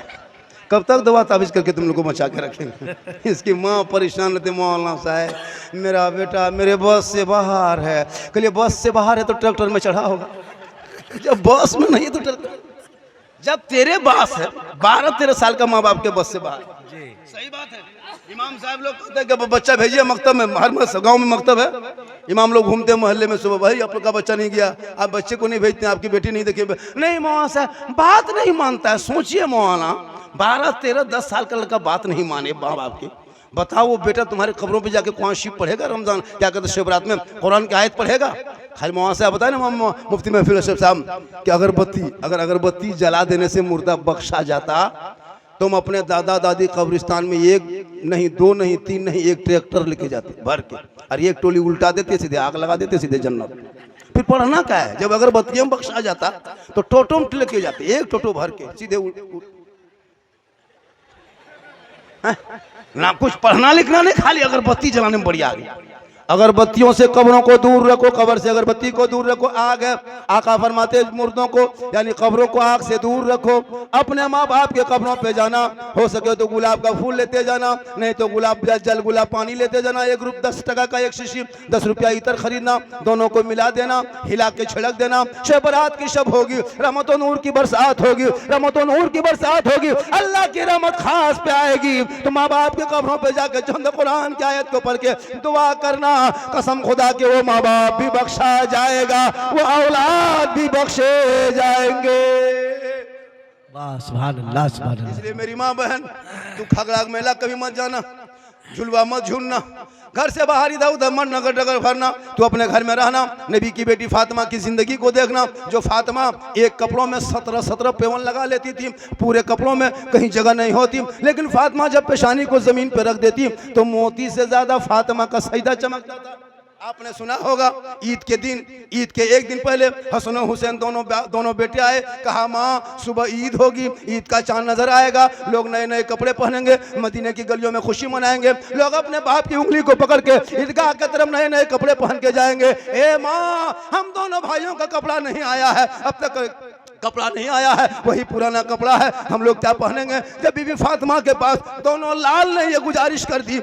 कब तक दवा ताबीज करके तुम लोग को बचा के रखेंगे। इसकी माँ परेशान रहती, मौलाना साहब मेरा बेटा मेरे बस से बाहर है। कहिए बस से बाहर है तो ट्रैक्टर में चढ़ा होगा, जब बस में नहीं तो ट्रैक्टर। जब तेरे बस है, 12-13 साल का माँ बाप के बस से बाहर, सही बात है, इमाम साहब लोग कहते हैं कि बच्चा भेजिए मकतब में, हर गांव में मकतब है, इमाम लोग घूमते हैं मोहल्ले में सुबह, भाई आप लोग का बच्चा नहीं गया, आप बच्चे को नहीं भेजते, आपकी बेटी नहीं देखिए, नहीं मौलाना साहब बात नहीं मानता है। सोचिए मौलाना 12, 13, 10 साल का लड़का बात नहीं माने माँ बाप की, बताओ वो बेटा तुम्हारे कब्रों पे जाके कुरान शरीफ पढ़ेगा, रमजान क्या कहते शिवरात में कुरान की आयत पढ़ेगा? खाली मौलाना साहब बताए ना मुफ्ती महफिल साहब कि अगर अगरबत्ती जला देने से मुर्दा बख्शा जाता, तुम अपने दादा दादी कब्रिस्तान में 1 नहीं 2 नहीं 3 नहीं 1 ट्रैक्टर लेके जाते भर के, और 1 टोली उल्टा देते, सीधे आग लगा देते, सीधे जन्नत। फिर पढ़ना क्या है? जब अगरबत्तियों में बख्शा जाता तो टोटो में लेके जाते, 1 टोटो भर के सीधे ना कुछ पढ़ना लिखना नहीं, खाली अगरबत्ती जलाने में बढ़िया आ गई। अगरबत्तियों से कब्रों को दूर रखो, कब्र से अगरबत्ती को दूर रखो। आग है, आका फरमाते मुर्दों को यानी कब्रों को आग से दूर रखो। अपने माँ बाप के कब्रों पे जाना, हो सके तो गुलाब का फूल लेते जाना, नहीं तो गुलाब जल गुलाब पानी लेते जाना। 1 रुपया 10 टका का 1 शीशी, 10 रुपया इतर खरीदना, दोनों को मिला देना, हिला के छिड़क देना। शब रात की शब होगी, रहमत नूर की बरसात होगी, रहमत नूर की बरसात होगी, अल्लाह की रहमत खास पे आएगी। तो माँ बाप के कब्रों पे जाकर चंद कुरान की आयत को पढ़ के दुआ करना, कसम खुदा के वो माँ बाप भी बख्शा जाएगा, वो औलाद भी बख्शे जाएंगे। सुभान अल्लाह, सुभान अल्लाह। इसलिए मेरी माँ बहन, तू खगड़ाग मेला कभी मत जाना, झुलवा मत झूलना, घर से बाहर इधर उधर मत नगर डगर भरना, तू अपने घर में रहना। नबी की बेटी फातिमा की जिंदगी को देखना, जो फातिमा 1 कपड़ों में 17 पेवन लगा लेती थी, पूरे कपड़ों में कहीं जगह नहीं होती, लेकिन फातिमा जब पेशानी को जमीन पर रख देती तो मोती से ज्यादा फातिमा का सजदा चमकता था। आपने सुना होगा ईद के दिन, ईद के 1 दिन पहले हसन और हुसैन दोनों बेटे आए, कहा माँ सुबह ईद होगी, ईद का चांद नजर आएगा, लोग नए नए कपड़े पहनेंगे, मदीने की गलियों में खुशी मनाएंगे, लोग अपने बाप की उंगली को पकड़ के ईदगाह की तरफ नए नए कपड़े पहन के जाएंगे। ए माँ, हम दोनों भाइयों का कपड़ा नहीं आया है, अब तक कपड़ा नहीं आया है, वही पुराना कपड़ा है, हम लोग क्या पहनेंगे? जब बीबी फातिमा के पास दोनों लाल ने ये गुजारिश कर दी,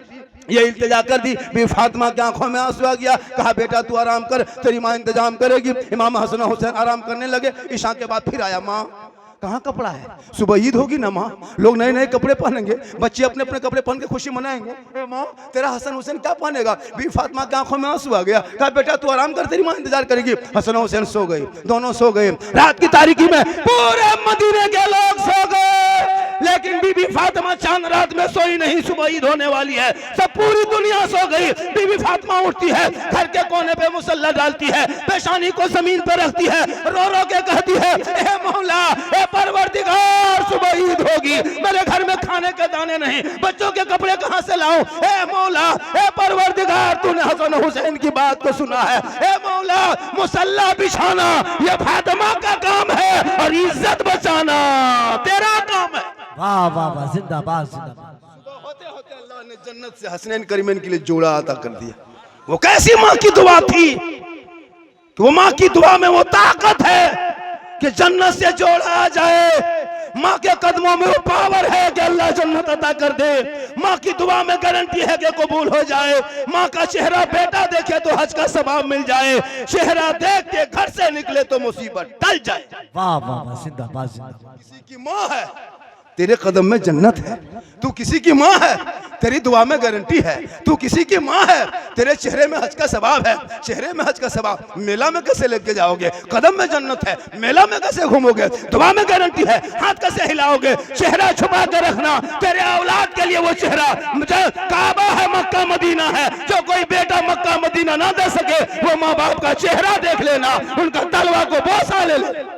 ये इल्तिजा कर दी, बीबी फातिमा की आंखों में आंसू आ गया। कहा बेटा तू आराम कर, तेरी माँ इंतजाम करेगी। इमाम हसन हुसैन आराम करने लगे। ईशा के बाद फिर आया, माँ कहाँ कपड़ा है? सुबह ईद होगी ना माँ, लोग नए नए कपड़े पहनेंगे, बच्चे अपने अपने कपड़े पहन के खुशी मनाएंगे, माँ तेरा हसन हुसैन क्या पहनेगा? बीबी फातिमा की आंखों में आंसू आ गया। कहा बेटा तू आराम कर, तेरी माँ इंतजार करेगी। हसन हुसैन सो गए, दोनों सो गए। रात की तारीकी में पूरे मदीने के लोग सो गए, लेकिन बीबी फातिमा चांद रात में सोई नहीं। सुबह ईद होने वाली है, सब पूरी दुनिया सो गई। बीबी फातिमा उठती है, घर के कोने पे मुसल्ला डालती है, पेशानी को जमीन पे रखती है, रो रो के कहती है, ए मौला, ए परवरदिगार, सुबह ईद होगी, मेरे घर में खाने के दाने नहीं, बच्चों के कपड़े कहां से लाऊं? ए मौला, ए परवरदिगार, तूने हसन हुसैन की बात को सुना है, ए मौला, मुसल्ला बिछाना ये फातिमा का काम है और इज्जत बचाना तेरा काम है। वाह वाह वाह, जिंदाबाद जिंदाबाद। होते होते अल्लाह ने जन्नत से हसनैन करीमैन के लिए जोड़ा अता कर दिया। वो कैसी माँ की दुआ थी कि वो माँ की दुआ में वो ताकत है कि जन्नत से जोड़ा आ जाए। माँ के कदमों में वो पावर है कि अल्लाह जन्नत अता कर दे। माँ की दुआ में गारंटी है कि कबूल हो जाए। माँ का चेहरा बेटा देखे तो हज का सवाब मिल जाए, चेहरा देख के घर से निकले तो मुसीबत टल जाए। वाह वाह वाह, जिंदाबाद जिंदाबाद। किसी की माँ है, तेरे कदम में जन्नत है। तू किसी की माँ है, तेरी दुआ में गारंटी है। तू किसी की माँ है, तेरे चेहरे में हज का सवाब है। चेहरे में हज का सवाब मेला में कैसे लेके जाओगे? कदम में जन्नत है, मेला में कैसे घूमोगे? दुआ में गारंटी है, हाथ कैसे हिलाओगे? चेहरा छुपा कर रखना, तेरे औलाद के लिए वो चेहरा काबा है, मक्का मदीना है। जो कोई बेटा मक्का मदीना ना दे सके, वो माँ बाप का चेहरा देख लेना, उनका तलवा को बोसा ले ले।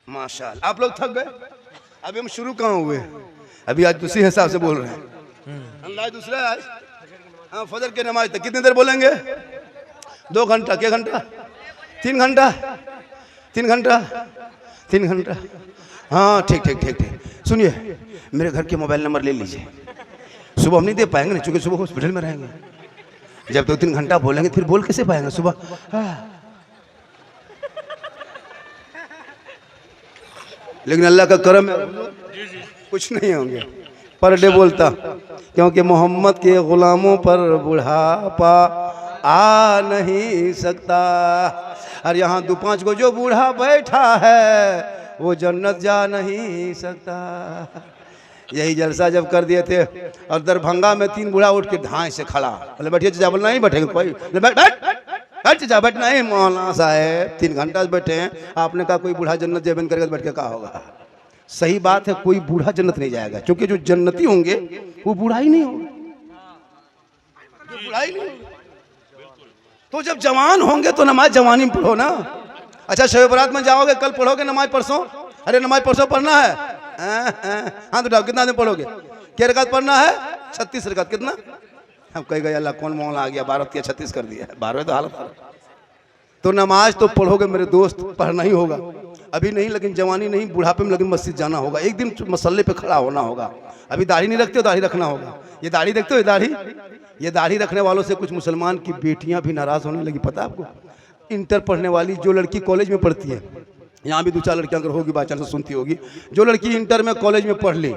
माशाअल्लाह, आप लोग थक गए? अभी हम शुरू कहाँ हुए? अभी आज दूसरी हिसाब से बोल रहे हैं। अंदाज दूसरा है आज। हाँ, फजर के नमाज तक कितनी देर बोलेंगे? 2 घंटा, क्या घंटा? 3 घंटा, 3 घंटा, 3 घंटा। हाँ ठीक ठीक ठीक ठीक। सुनिए, मेरे घर के मोबाइल नंबर ले लीजिए। सुबह हम नहीं दे पाएंगे ना, चूंकि सुबह हॉस्पिटल में रहेंगे। जब 2-3 घंटा बोलेंगे फिर बोल कैसे पाएंगे सुबह? लेकिन अल्लाह का करम है, कुछ नहीं होंगे। पर डे बोलता, क्योंकि मोहम्मद के गुलामों पर बुढ़ापा आ नहीं सकता। और यहाँ 2-5 को जो बूढ़ा बैठा है वो जन्नत जा नहीं सकता। यही जलसा जब कर दिए थे और दरभंगा में 3 बूढ़ा उठ के ढाई से खड़ा, बोले बैठिए चाचा, बोले नहीं बैठेंगे कोई, बैठ बैठ बैठ चाचा बैठ, नहीं मौलाना साहब 3 घंटा से बैठे हैं, आपने कहा कोई बूढ़ा जन्नत जेबन करके बैठ के कहा होगा। सही बात है, कोई बूढ़ा जन्नत नहीं जाएगा, क्योंकि जो जन्नती होंगे वो बूढ़ा ही नहीं होगा, बूढ़ा ही नहीं होगा। तो जब जवान होंगे तो नमाज जवानी में पढ़ो ना। अच्छा शब बरात में जाओगे, कल पढ़ोगे नमाज परसों, अरे नमाज परसों पढ़ना है, हाँ तो कितना दिन पढ़ोगे, क्या रकात पढ़ना है, 36 रकात, कितना, हम कह गए अल्लाह कौन मौला आ गया 12 या 36 कर दिया, 12 तो हालत। तो नमाज तो पढ़ोगे मेरे दोस्त, पढ़ना ही होगा, अभी नहीं लेकिन जवानी नहीं, बुढ़ापे में लेकिन मस्जिद जाना होगा, एक दिन मसल्ले पे खड़ा होना होगा। अभी दाढ़ी नहीं रखते हो, दाढ़ी रखना होगा। ये दाढ़ी देखते हो, ये दाढ़ी रखने वालों से कुछ मुसलमान की बेटियां भी नाराज होने लगी, पता है आपको। इंटर पढ़ने वाली जो लड़की कॉलेज में पढ़ती है, यहाँ भी 2-4 लड़कियां अगर होगी बात से सुनती होगी, जो लड़की इंटर में कॉलेज में पढ़ ली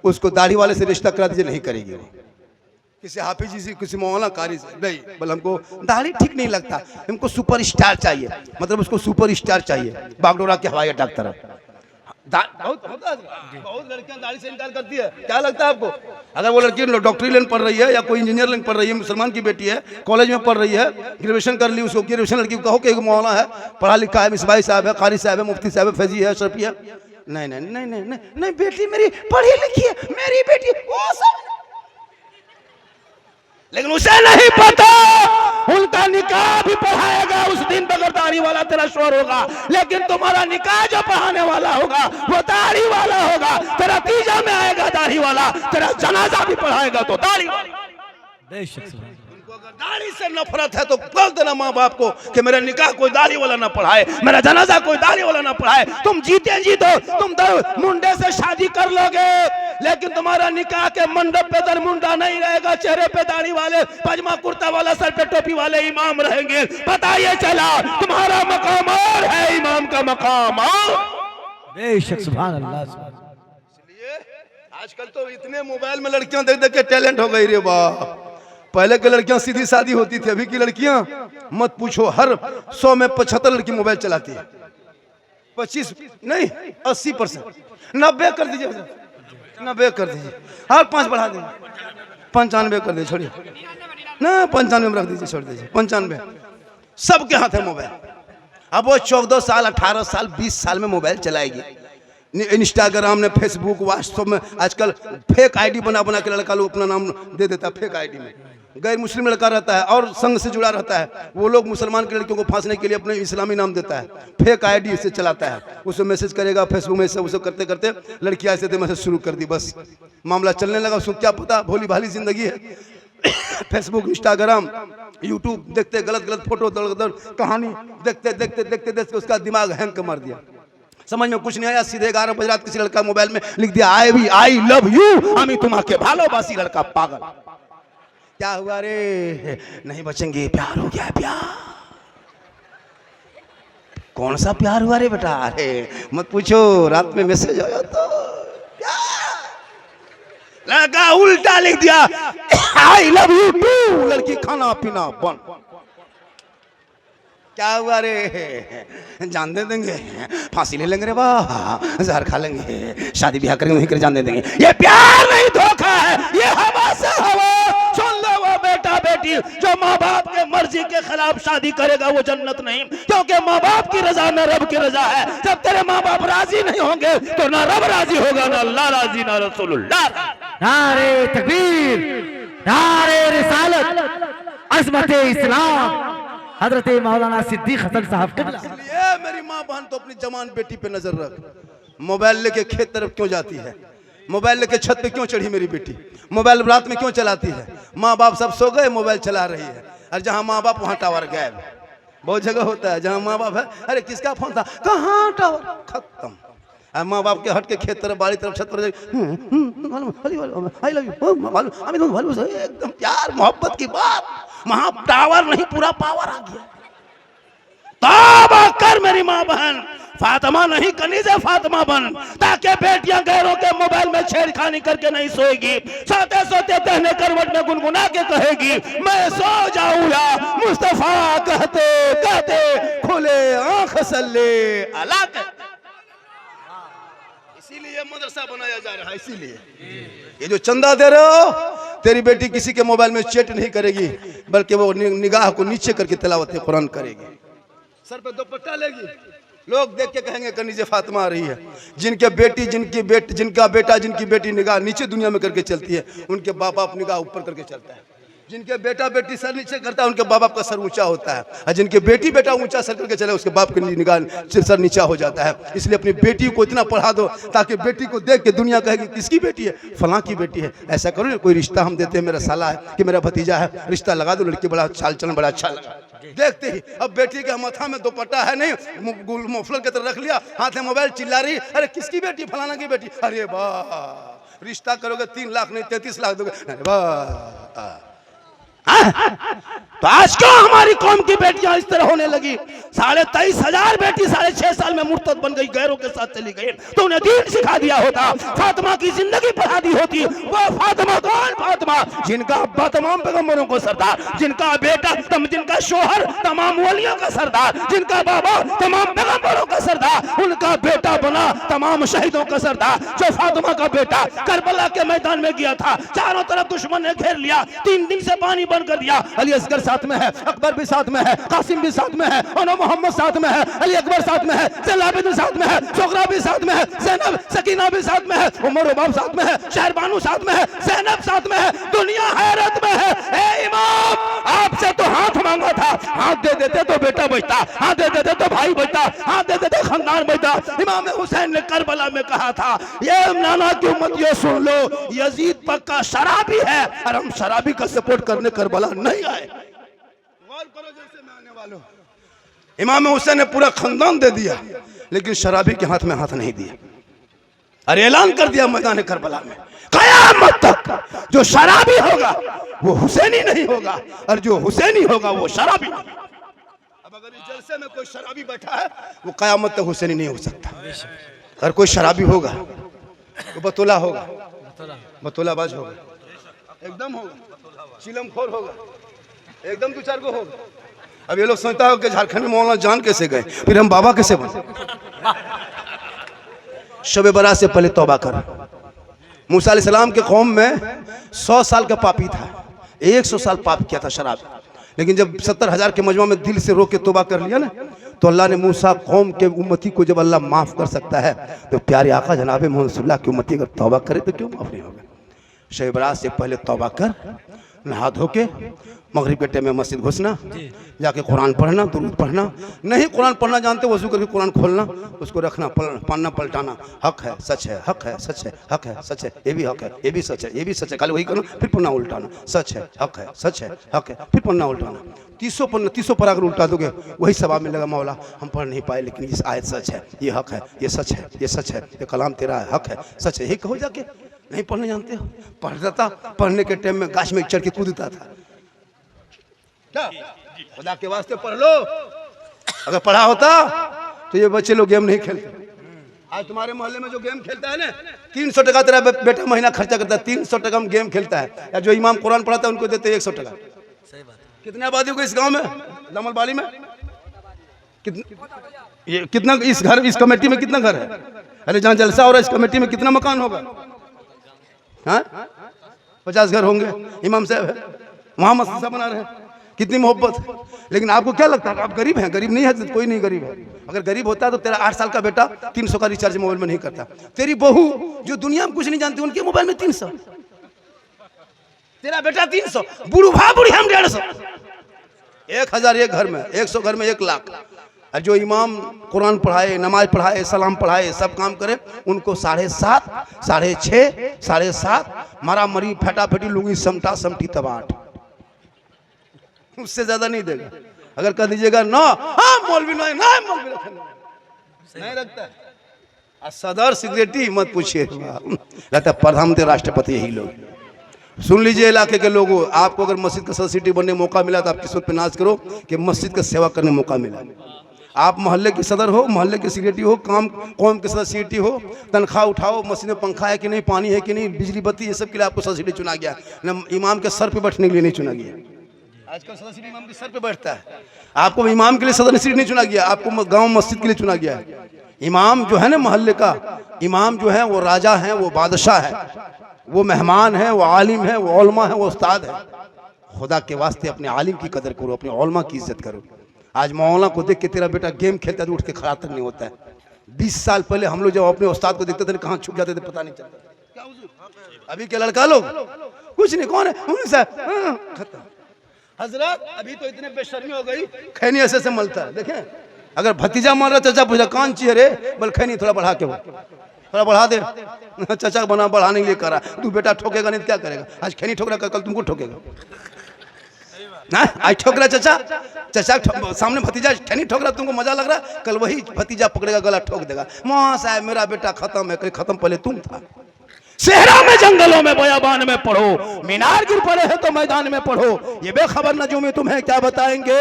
उसको दाढ़ी वाले से रिश्ता करा दीजिए, नहीं करेगी वो। किसी हाफिज जी से, किसी मौलाना कारी से, नहीं बोले हमको दाढ़ी ठीक नहीं लगता, हमको सुपर स्टार चाहिए, मतलब उसको सुपर स्टार चाहिए, बागडोरा के हवाई अड्डा की तरफ। बहुत लड़कियां दाढ़ी से इनकार करती है, क्या लगता है आपको? अगर वो लड़की डॉक्टरी लाइन पढ़ रही है या कोई इंजीनियर लाइन पढ़ रही है, मुसलमान की बेटी है, कॉलेज में पढ़ रही है, ग्रेजुएशन कर ली, उसको ग्रेजुएशन लड़की को कहो कि एक मौलाना है, पढ़ा लिखा है, मिसबाई साहब है, कारी साहब है, मुफ्ती साहब है, फैजी है, शरफी है, नहीं नहीं नहीं नहीं नहीं नहीं बेटी मेरी पढ़ी लिखी है, मेरी बेटी वो सब, लेकिन उसे नहीं पता उनका निकाह भी पढ़ाएगा उस दिन बगैर दाढ़ी वाला तेरा शोर होगा, लेकिन तुम्हारा निकाह जो पढ़ाने वाला होगा वो दाढ़ी वाला होगा। तेरा तीजा में आएगा दाढ़ी वाला, तेरा जनाजा भी पढ़ाएगा तो दाढ़ी वाला। उनको अगर दाढ़ी से नफरत है तो बोल देना माँ बाप को कि मेरा निकाह कोई दाढ़ी वाला ना पढ़ाए, मेरा जनाजा कोई दाढ़ी वाला ना पढ़ाए। तुम जीते जी दो, तुम मुंडे से शादी कर लोगे, लेकिन तुम्हारा निकाह के मंडप पे दर मुंडा नहीं रहेगा, चेहरे पे दाढ़ी वाले, पजामा कुर्ता वाला, सर पे टोपी वाले इमाम रहेंगे। पता ये चला तुम्हारा मकाम और है, इमाम का मकाम और। बेशक सुभान अल्लाह। इसलिए आजकल तो इतने मोबाइल में लड़कियां देख देख के टैलेंट हो गई रे वाह। पहले की लड़कियां सीधी शादी होती थी, अभी की लड़कियां मत पूछो, हर 100 में 75 लड़की मोबाइल चलाती है। 25 नहीं 80%, 90 कर दीजिए, 90 कर दीजिए, हर 5 बढ़ा दीजिए, 95 कर दीजिए, छोड़िए ना, 95 में रख दीजिए, छोड़ दीजिए 95। सबके हाथ है मोबाइल। अब वो 14 साल 18 साल 20 साल में मोबाइल चलाएगी। इंस्टाग्राम ने, फेसबुक, व्हाट्सएप में आजकल फेक आईडी बना बना के लड़का लोग अपना नाम दे देता है फेक आईडी में। गैर मुस्लिम लड़का रहता है और संघ से जुड़ा रहता है, वो लोग मुसलमान की लड़कियों को फांसने के लिए अपने इस्लामी नाम देता है, फेक आईडी से चलाता है, उसमें मैसेज करेगा फेसबुक में, सब करते करते लड़कियां ऐसे मैसेज शुरू कर दी, बस मामला चलने लगा। उसको क्या पता भोली भाली जिंदगी है। फेसबुक, इंस्टाग्राम, यूट्यूब देखते गलत गलत फोटो, दड़ दड़ कहानी देखते देखते देखते देखते उसका दिमाग हैंग कर मार दिया, समझ में कुछ नहीं आया। सीधे 11 बजे रात किसी लड़का मोबाइल में लिख दिया आई लव यू, আমি তোমাকে ভালোবাসি। लड़का पागल, क्या हुआ रे? नहीं बचेंगे, प्यार हो गया। प्यार कौन सा प्यार हुआ रे बेटा? अरे मत पूछो, रात में मैसेज आया तो प्यार। लड़का उल्टा लिख दिया आई लव यू टू, लड़की खाना पीना बंद। क्या हुआ रे? जान दे देंगे, फांसी ले लेंगे रे वाह, जहर खा लेंगे, शादी ब्याह करेंगे, नहीं कर जान दे देंगे। ये प्यार नहीं, धोखा है, ये हवा से हवा। सुन लो वो बेटा बेटी जो माँ बाप के मर्जी के खिलाफ शादी करेगा वो जन्नत नहीं, क्योंकि माँ बाप की रजा न रब की रजा है। जब तेरे माँ बाप राजी नहीं होंगे तो ना रब राजी होगा, ना अल्लाह राजी, ना रसूलुल्लाह। नारे तकबीर, नारे रिसालत, अज़मत इस्लाम, हजरत मौलाना सिद्दीक हसन साहब किबला। इसलिए मेरी माँ बहन तो अपनी जवान बेटी पे नजर रख। मोबाइल लेके खेत तरफ क्यों जाती है? मोबाइल लेके छत पे क्यों चढ़ी मेरी बेटी? मोबाइल रात में क्यों चलाती है? माँ बाप सब सो गए, मोबाइल चला रही है, और जहाँ माँ बाप वहाँ टावर गायब। बहुत जगह होता है जहाँ माँ बाप है, अरे किसका फोन था, कहाँ टावर, खत्म। माँ बाप के हट के खेत तरफ, बाड़ी तरफ, छत पर आई लव यू, एकदम प्यार मोहब्बत की बात। वहां टावर नहीं, पूरा पावर आ गया। तौबा कर मेरी माँ बहन, फातिमा नहीं कनीज़े फातिमा बन, ताकि बेटियां गैरों के मोबाइल में छेड़खानी करके नहीं सोएगी, सोते सोते दहने करवट में गुनगुना के कहेगी मैं सो जाऊं या मुस्तफा कहते कहते खुले आंख सल्ले अला। इसीलिए मदरसा बनाया जा रहा है। इसीलिए ये जो चंदा दे रहे हो, तेरी बेटी किसी के मोबाइल में चैट नहीं करेगी, बल्कि वो निगाह को नीचे करके तिलावत कुरान करेगी, सर पे दुपट्टा लेगी, लोग देख के कहेंगे कनीज़े फातिमा आ रही है। जिनका बेटा जिनकी बेटी निगाह नीचे दुनिया में करके चलती है, उनके बाप बाप निगाह ऊपर करके चलता है। जिनके बेटा बेटी सर नीचे करता है, उनके बाप बाप का सर ऊंचा होता है। और जिनके बेटी बेटा ऊंचा सर करके चले, उसके बाप की निगाह सर नीचा हो जाता है। इसलिए अपनी बेटी को इतना पढ़ा दो ताकि बेटी को देख के दुनिया कहेगी किसकी बेटी है, फलां की बेटी है। ऐसा करो, कोई रिश्ता हम देते हैं, मेरा साला है कि मेरा भतीजा है, रिश्ता लगा दो, लड़की बड़ा चाल चलन बड़ा अच्छा लगा। देखते ही अब बेटी के माथा में दुपट्टा है नहीं, मुफलर की तरह रख लिया, हाथ में मोबाइल, चिल्ला रही, अरे किसकी बेटी, फलाना की बेटी। अरे वाह, रिश्ता करोगे 3 लाख नहीं 33 लाख दोगे। अरे वाह, तो आज क्यों हमारी कौम की बेटियां इस तरह होने लगी? 23,500 बेटी 6.5 साल में मुर्तद बन गई, गैरों के साथ चली गई। तो उन्हें दीन सिखा दिया होता, फातिमा की जिंदगी बढ़ा दी होती। वो फातिमा कौन? फातिमा जिनका अब्बा तमाम पैगंबरों को सरदार, जिनका बेटा जिनका शोहर तमाम वलियों का सरदार, जिनका बाबा तमाम पैगंबरों का सरदार, उनका बेटा बना तमाम शहीदों का सरदार। जो फातिमा का बेटा करबला के मैदान में गया था, चारों तरफ दुश्मन ने घेर लिया, 3 दिन से पानी बंद कर दिया। अली असगर साथ में है, अकबर भी साथ में है, कासिम भी साथ में है, और मोहम्मद साथ में है, अली अकबर साथ में है, जलालुद्दीन साथ में है, सुगरा भी साथ में है, ज़ैनब सकीना भी साथ में है, उमर बाब साथ में है, शहरबानू साथ में है, ज़ैनब साथ में है। दुनिया हैरत में है। ए इमाम, आपसे तो हाथ मांगा था, हाथ दे देते तो बेटा बचता, हाथ दे देते तो भाई बचता, हाथ दे देते खानदान बचता। इमाम हुसैन ने करबला में कहा था, ये नाना की उम्मतियों सुन लो, यजीद पक्का शराबी है और हम शराबी का सपोर्ट करने करबला नहीं आए। गौर करो जैसे मैं आने वालों, इमाम हुसैन ने पूरा खानदान दे दिया, लेकिन शराबी के हाथ में हाथ नहीं दिया। अरे ऐलान कर दिया मैदान करबला में, क़यामत तक जो शराबी होगा वो हुसैनी नहीं होगा, और जो हुसैनी होगा वो शराबी नहीं। अब अगर इस जलसे में कोई शराबी बैठा है, वो क़यामत तक हुसैनी नहीं हो सकता। अगर कोई शराबी होगा तो बतौला होगा, बतौलाबाज होगा, एकदम होगा, चिलमखोर होगा, एकदम 2-4 गो होगा। अब ये लोग सोचता है कि झारखंड में मौलाना जान कैसे गए, फिर हम बाबा कैसे बने। शब बरात से पहले तौबा कर। मूसा अलैहिस्सलाम के कौम में 100 साल का पापी था, 100 साल पाप किया था शराब, लेकिन जब 70,000 के मजमा में दिल से रो के तौबा कर लिया ना, तो अल्लाह ने मूसा कौम के उम्मती को जब अल्लाह माफ़ कर सकता है, तो प्यारे आका जनाब मोहम्मद सल्लल्लाहु अलैहि वसल्लम की उम्मती अगर तौबा करे तो क्यों माफ़ नहीं होगा। शब बरात से पहले तौबा कर, नहा धो के मगरिब के टाइम में मस्जिद घुसना, जाके कुरान पढ़ना, दुरूद पढ़ना। नहीं कुरान पढ़ना जानते, वजू करके कुरान खोलना, उसको रखना, पढ़ना पलटाना। हक है, सच है, हक है, सच है, हक है, सच है, ये भी हक है, ये भी सच है, ये भी सच है, खाली वही करना, फिर पढ़ना उल्टाना। सच है, हक है, सच है, हक है, फिर पढ़ना उल्टाना। 300 पर अगर उल्टा दोगे वही सवाब मिलेगा। मौला हम पढ़ नहीं पाए, लेकिन इस आयत सच है, ये हक है, ये सच है, ये सच है, ये कलाम तेरा है, हक है, सच है, यही कहो जाके। नहीं पढ़ने जानते हो, पढ़ता था, पढ़ने के टाइम में गाछ में चढ़ के कूदता था। क्या खुदा के वास्ते पढ़ लो। अगर पढ़ा होता तो ये बच्चे लोग गेम नहीं खेलते। आज तुम्हारे मोहल्ले में जो गेम खेलता है ना, 300 टका तेरा बेटा महीना खर्चा करता है, 300 टका में गेम खेलता है। या जो इमाम कुरान पढ़ाता है उनको देते 100 टका। सही बात। कितने आबादी होगी इस गांव में, दमलबाली में? कितना इस घर, इस कमेटी में कितना घर है? अरे जहाँ जलसा हो रहा है इस कमेटी में कितना मकान होगा? हाँ 50 घर होंगे। इमाम साहब है वहाँ मस्जिद बना रहे हैं, कितनी मोहब्बत। लेकिन आपको क्या लगता है आप गरीब हैं? गरीब नहीं है, कोई नहीं गरीब है। अगर गरीब होता तो तेरा 8 साल का बेटा 300 का रिचार्ज मोबाइल में नहीं करता। तेरी बहू जो दुनिया में कुछ नहीं जानती, उनके मोबाइल में 300, तेरा बेटा 300, बुढ़ा बुढ़ी हम 150। 1000 एक घर में, 100 घर में 1 लाख। और जो इमाम कुरान पढ़ाए, नमाज पढ़ाए, सलाम पढ़ाए, सब काम करे, उनको 7.5, 6.5, 7.5 मारा मरी, फटाफटी लूंगी, समटा समटी तबाट, उससे ज्यादा नहीं देगा। अगर कह दीजिएगा ना, हाँ मौलवी नहीं, ना मौलवी नहीं रखता है। सदर सिगरेटी मत पूछिए, रहता प्रधानमंत्री राष्ट्रपति यही लोग। सुन लीजिए इलाके के लोगों, आपको अगर मस्जिद का सदस्य बनने का मौका मिला तो आप किस्मत पे नाज करो कि मस्जिद का सेवा करने का मौका मिला। आप मोहल्ले की सदर हो, मोहल्ले की सिगरेटी हो, कौम के सदस्य हो, तनख्वाह उठाओ, मस्जिद में पंखा है कि नहीं, पानी है कि नहीं, बिजली बत्ती, ये सब के लिए आपको सदस्य चुना गया, न इमाम के सर पे बैठने के लिए नहीं चुना गया। आजकल सदस्य इमाम के सर पे बैठता है, आपको इमाम के लिए सदस्य नहीं चुना गया, आपको गांव मस्जिद के लिए चुना गया है। इमाम जो है ना मोहल्ले का, इमाम जो है वो राजा है, वो बादशाह है, वो मेहमान है, वो आलिम है, वो उलमा है, वो उस्ताद है। खुदा के वास्ते अपने आलिम की कदर करो, अपने उलमा की इज्जत करो। आज मौलाना को देख के तेरा बेटा गेम खेलता है, उठ के खड़ा तक नहीं होता है। 20 साल पहले हम लोग जब अपने उस्ताद को देखते थे कहाँ छुप जाते थे पता नहीं चलता। क्या हुजूर? अभी के लड़का लोग कुछ नहीं, कौन है खत्म। हजरत अभी तो इतने बेशर्मी हो गई, खैनी ऐसे से मलता है। देखें अगर भतीजा मार रहा, चाचा पूछा कान चाहिए रे, बोल खैनी थोड़ा बढ़ा के, थोड़ा बढ़ा दे। चाचा बना बढ़ाने के लिए करा, तू बेटा ठोकेगा नहीं क्या करेगा? आज खैनी ठोक रहा, कल तुमको ठोकेगा ना। आज ठोक रहा चाचा, चाचा सामने भतीजा खैनी ठोक रहा, तुमको मजा लग रहा, कल वही भतीजा पकड़ेगा, गला ठोक देगा। मौलाना साहब मेरा बेटा खत्म है, खत्म पहले तुम था। सेहरा में, जंगलों में, बयाबान में पढ़ो, मीनार गिर पड़े हैं तो मैदान में पढ़ो। ये बेखबर नजूमी तुम्हें क्या बताएंगे,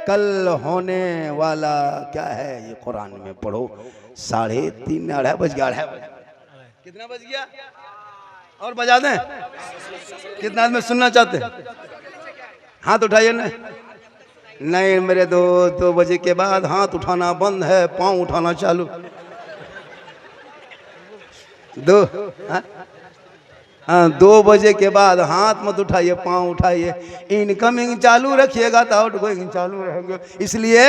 कल होने वाला क्या है ये कुरान में पढ़ो। 3:30 2:30 बज गया, 2:30 कितना बज गया? और बजा दें? कितना आदमी सुनना चाहते हैं? हाथ उठाइए ना। नहीं मेरे 2 बजे के बाद हाथ उठाना बंद है, पाँव उठाना चालू। 2 बजे के बाद हाथ मत उठाइए, पाँव उठाइए। इनकमिंग चालू रखिएगा तो आउटगोइंग चालू रहेंगे। इसलिए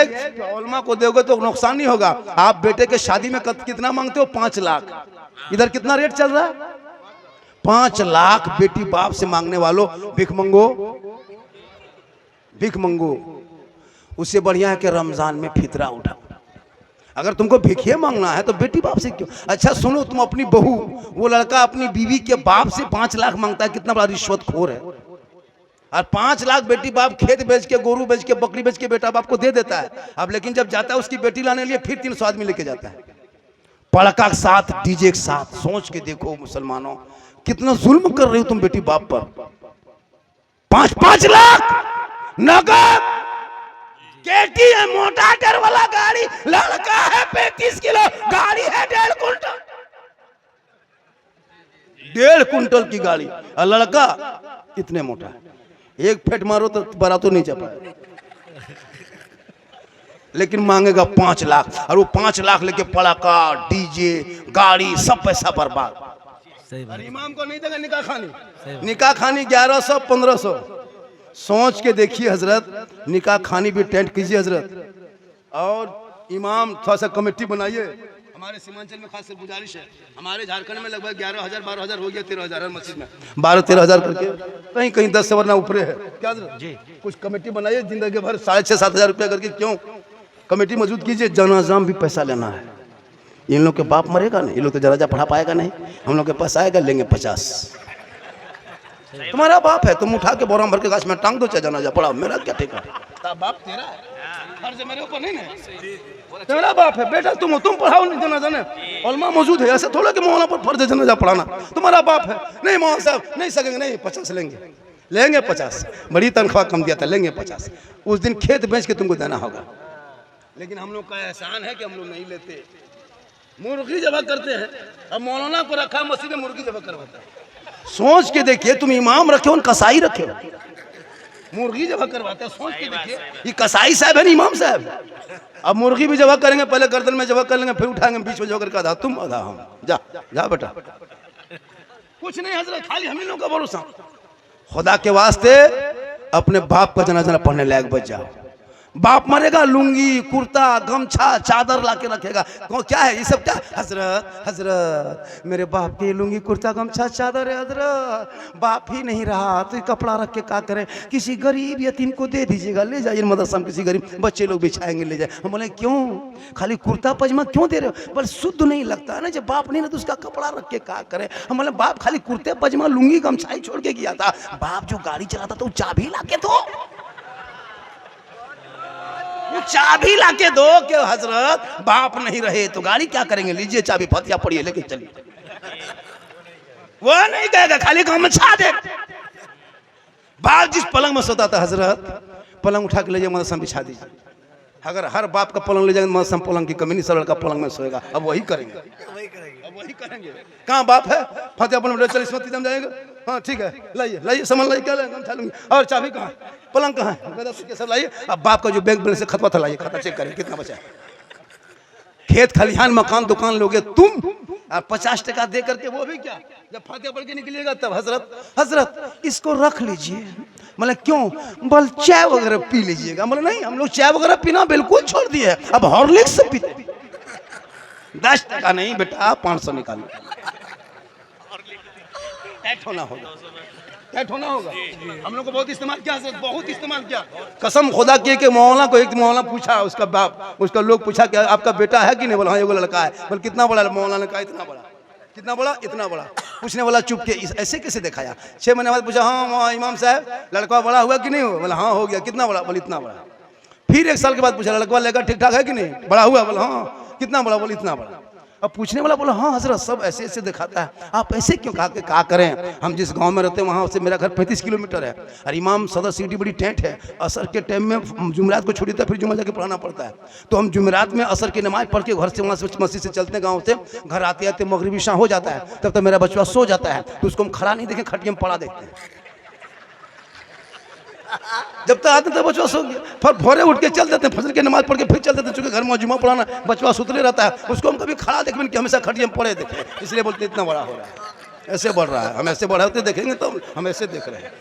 उलमा को दोगे तो नुकसान नहीं होगा। आप बेटे के शादी में कितना मांगते हो? 5 लाख। इधर कितना रेट चल रहा है? 5 लाख बेटी बाप से मांगने वालों, भिख मंगो, भिख मंगो। उससे बढ़िया है कि रमजान में फितरा उठाओ। अगर तुमको भिखिए मांगना है तो बेटी बाप से क्यों? अच्छा सुनो, तुम अपनी बहू, वो लड़का अपनी बीवी के बाप से 5 लाख मांगता है, कितना बड़ा रिश्वतखोर है। और 5 लाख बेटी बाप खेत बेच के, गोरू बेच के, बकरी बेच के बेटा बाप को दे देता है। अब लेकिन जब जाता है उसकी बेटी लाने के लिए फिर 300 आदमी लेके जाता है, पड़का के साथ, डीजे के साथ। सोच के देखो मुसलमानों, कितना जुल्म कर रहे हो तुम बेटी बाप पर। 5-5 लाख नगद। KTM मोटा टायर वाला गाड़ी, लड़का है 35 किलो, गाड़ी है 1.5 कुंटल, 1.5 कुंटल की गाड़ी, और लड़का इतने मोटा है। एक फेट मारो तो बड़ा तो नहीं चपा, लेकिन मांगेगा 5 लाख। और वो 5 लाख लेके पड़ाका, डीजे, गाड़ी, सब पैसा बर्बाद। अरे इमाम को नहीं देगा निकाह खानी, निकाह खानी 1100 1500। सोच के देखिए हजरत, निकाह खानी भी टेंट कीजिए हजरत। और इमाम थोड़ा सा कमेटी बनाइए। हमारे सीमांचल में खास गुजारिश है, हमारे झारखंड में लगभग 11,000 12,000 हो गया, 13,000 मस्जिद में 12-13,000 करके, कहीं कहीं 10 से वरना ऊपरे है। क्या जी कुछ कमेटी बनाइए, जिंदगी भर 6,500-7,000 रुपया करके क्यों कमेटी मौजूद कीजिए। जनाजा में भी पैसा लेना है। इन लोग के बाप मरेगा नहीं, ये लोग तो जनाजा पढ़ा पाएगा नहीं, हम लोग के पास आएगा, लेंगे 50। तुम्हारा बाप है, तुम उठा के बोरा भर के गाछ में टांग दो, चाहे जनाजा पढ़ाओ, मेरा क्या ठेका? बाप तेरा है, फर्ज मेरे ऊपर नहीं है। तेरा बाप है बेटा, तुम पढ़ाओ नहीं जनाजा ने, उलमा मौजूद है। ऐसा थोड़ा कि मौलाना पर फर्ज है जनाजा पढ़ाना। तुम्हारा बाप है, नहीं मौलाना साहब नहीं सकेंगे, नहीं 50 लेंगे 50, बड़ी तनख्वाह कम दिया था, लेंगे 50। उस दिन खेत बेच के तुमको देना होगा। लेकिन हम लोग का एहसान है कि हम लोग नहीं लेते, मुर्गी जबा करते हैं। अब मौलाना को रखा मस्जिद में, मुर्गी जबा करवाता है। सोच के देखिए, तुम इमाम रखे हो, कसाई रखे हो, मुर्गी जबा करवाते हैं। सोच के देखिए, ये कसाई साहब है ना इमाम साहब। अब मुर्गी भी जबा करेंगे, पहले गर्दन में जबा कर लेंगे, फिर उठाएंगे, बीच में जबा करके आधा तुम आधा हम। जा जा बेटा, कुछ नहीं हजरत, खाली हम ही लोग का भरोसा। खुदा के वास्ते अपने बाप का जनाजा पढ़ने लायक बच जाओ। बाप मरेगा, लुंगी, कुर्ता, गमछा, चादर लाके रखेगा। क्या है ये सब? क्या हजरत मेरे बाप की लुंगी, कुर्ता, गमछा, चादर है हजरत। बाप ही नहीं रहा तो कपड़ा रख के क्या करें? किसी गरीब यतीम को दे दीजिएगा, ले जाइए मदरसा में, किसी गरीब बच्चे लोग बिछाएंगे, ले जाए। हम बोले क्यों खाली कुर्ता पजामा क्यों दे रहे हो? बस शुद्ध नहीं लगता है ना, जब बाप नहीं ना तो उसका कपड़ा रख के क्या करें? हम बोले बाप खाली कुर्ते पजामा, लुंगी, गमछा ही छोड़ के गया था। बाप जो गाड़ी चलाता था वो चाबी लाके दो, वो चाबी लाके दो कि हजरत बाप नहीं रहे तो गाड़ी क्या करेंगे, लीजिए चाबी, फतिया पड़िए, लेके चलिए। वो नहीं कहेगा, खाली गमछा दे। बाप जिस पलंग में सोता था हजरत, पलंग उठा के ले जाए मदरसा बिछा दीजिए। अगर हर बाप का पलंग ले जाएंगे मदरसा, पलंग की कमी नहीं, सरल का पलंग में सोएगा। अब वही करेंगे, अब वही करेंगे। कहाँ बाप है? फतिया पलंग चल इसमें जाएंगे। हाँ ठीक है, लाइए सामान लाइए, क्या लाएंगे? और चाबी कहाँ? पलंग कहाँ है? सब लाइए। अब बाप का जो बैंक बैलेंस से खतवा था लाइए, खाता चेक करें कितना बचा है। खेत खलिहान मकान दुकान लोगे तुम, और 50 टका दे करके, वो भी क्या, जब फातिहा पढ़ के निकलिएगा तब हजरत इसको रख लीजिए। मतलब क्यों? बोल चाय वगैरह पी लीजिएगा। बोले नहीं, हम लोग चाय वगैरह पीना बिल्कुल छोड़ दिए, अब हॉर्लिक्स पीते। 10 टका नहीं बेटा, 500 निकालो। टाइट होना होगा, टाइट होना होगा। हम लोग को बहुत इस्तेमाल किया, बहुत इस्तेमाल किया। कसम खुदा की कि मौलाना को, एक मौलाना पूछा, उसका बाप, उसका लोग पूछा कि आपका बेटा है कि नहीं? बोला हाँ एगो लड़का है। बोल कितना बड़ा? मौलाना ने कहा इतना बड़ा। कितना बड़ा? इतना बड़ा। पूछने वाला चुप के, ऐसे कैसे दिखाया? 6 महीने बाद पूछा, हाँ इमाम साहब लड़का बड़ा हुआ कि नहीं हुआ? बोला हाँ हो गया। कितना बड़ा? बोले इतना बड़ा। फिर 1 साल के बाद पूछा, लड़का लेकर ठीक ठाक है कि नहीं? बड़ा हुआ? बोला हाँ। कितना बड़ा? बोले इतना बड़ा। अब पूछने वाला बोला हाँ हजरत सब ऐसे ऐसे दिखाता है, आप ऐसे क्यों? कहा कि क्या करें, हम जिस गांव में रहते हैं वहाँ से मेरा घर 35 किलोमीटर है, और इमाम सदर सिटी बड़ी टेंट है। असर के टाइम में जुमेरात को छुट्टी था, फिर जुम्मा जाके पढ़ाना पड़ता है। तो हम जुमेरात में असर की नमाज पढ़ के घर से, वहाँ से मस्जिद से चलते गाँव से घर आते आते मगरिबी शाम हो जाता है, तब तक मेरा बचवा सो जाता है। तो उसको हम खड़ा नहीं देखें, खटिया में पड़ा देखते हैं। जब तक आते तब बचवा सो गया, फिर भोरे उठ के चल देते हैं, फजर की नमाज पढ़ के फिर चल देते हैं। चूंकि घर में जुम्मा पढ़ाना, बचवा सुतले रहता है, उसको हम कभी खड़ा देखें कि हमेशा खटिया में पड़े देखें, इसलिए बोलते इतना बड़ा हो रहा है, ऐसे बढ़ रहा है। हम ऐसे बढ़ाते देखेंगे तो हम ऐसे देख रहे हैं।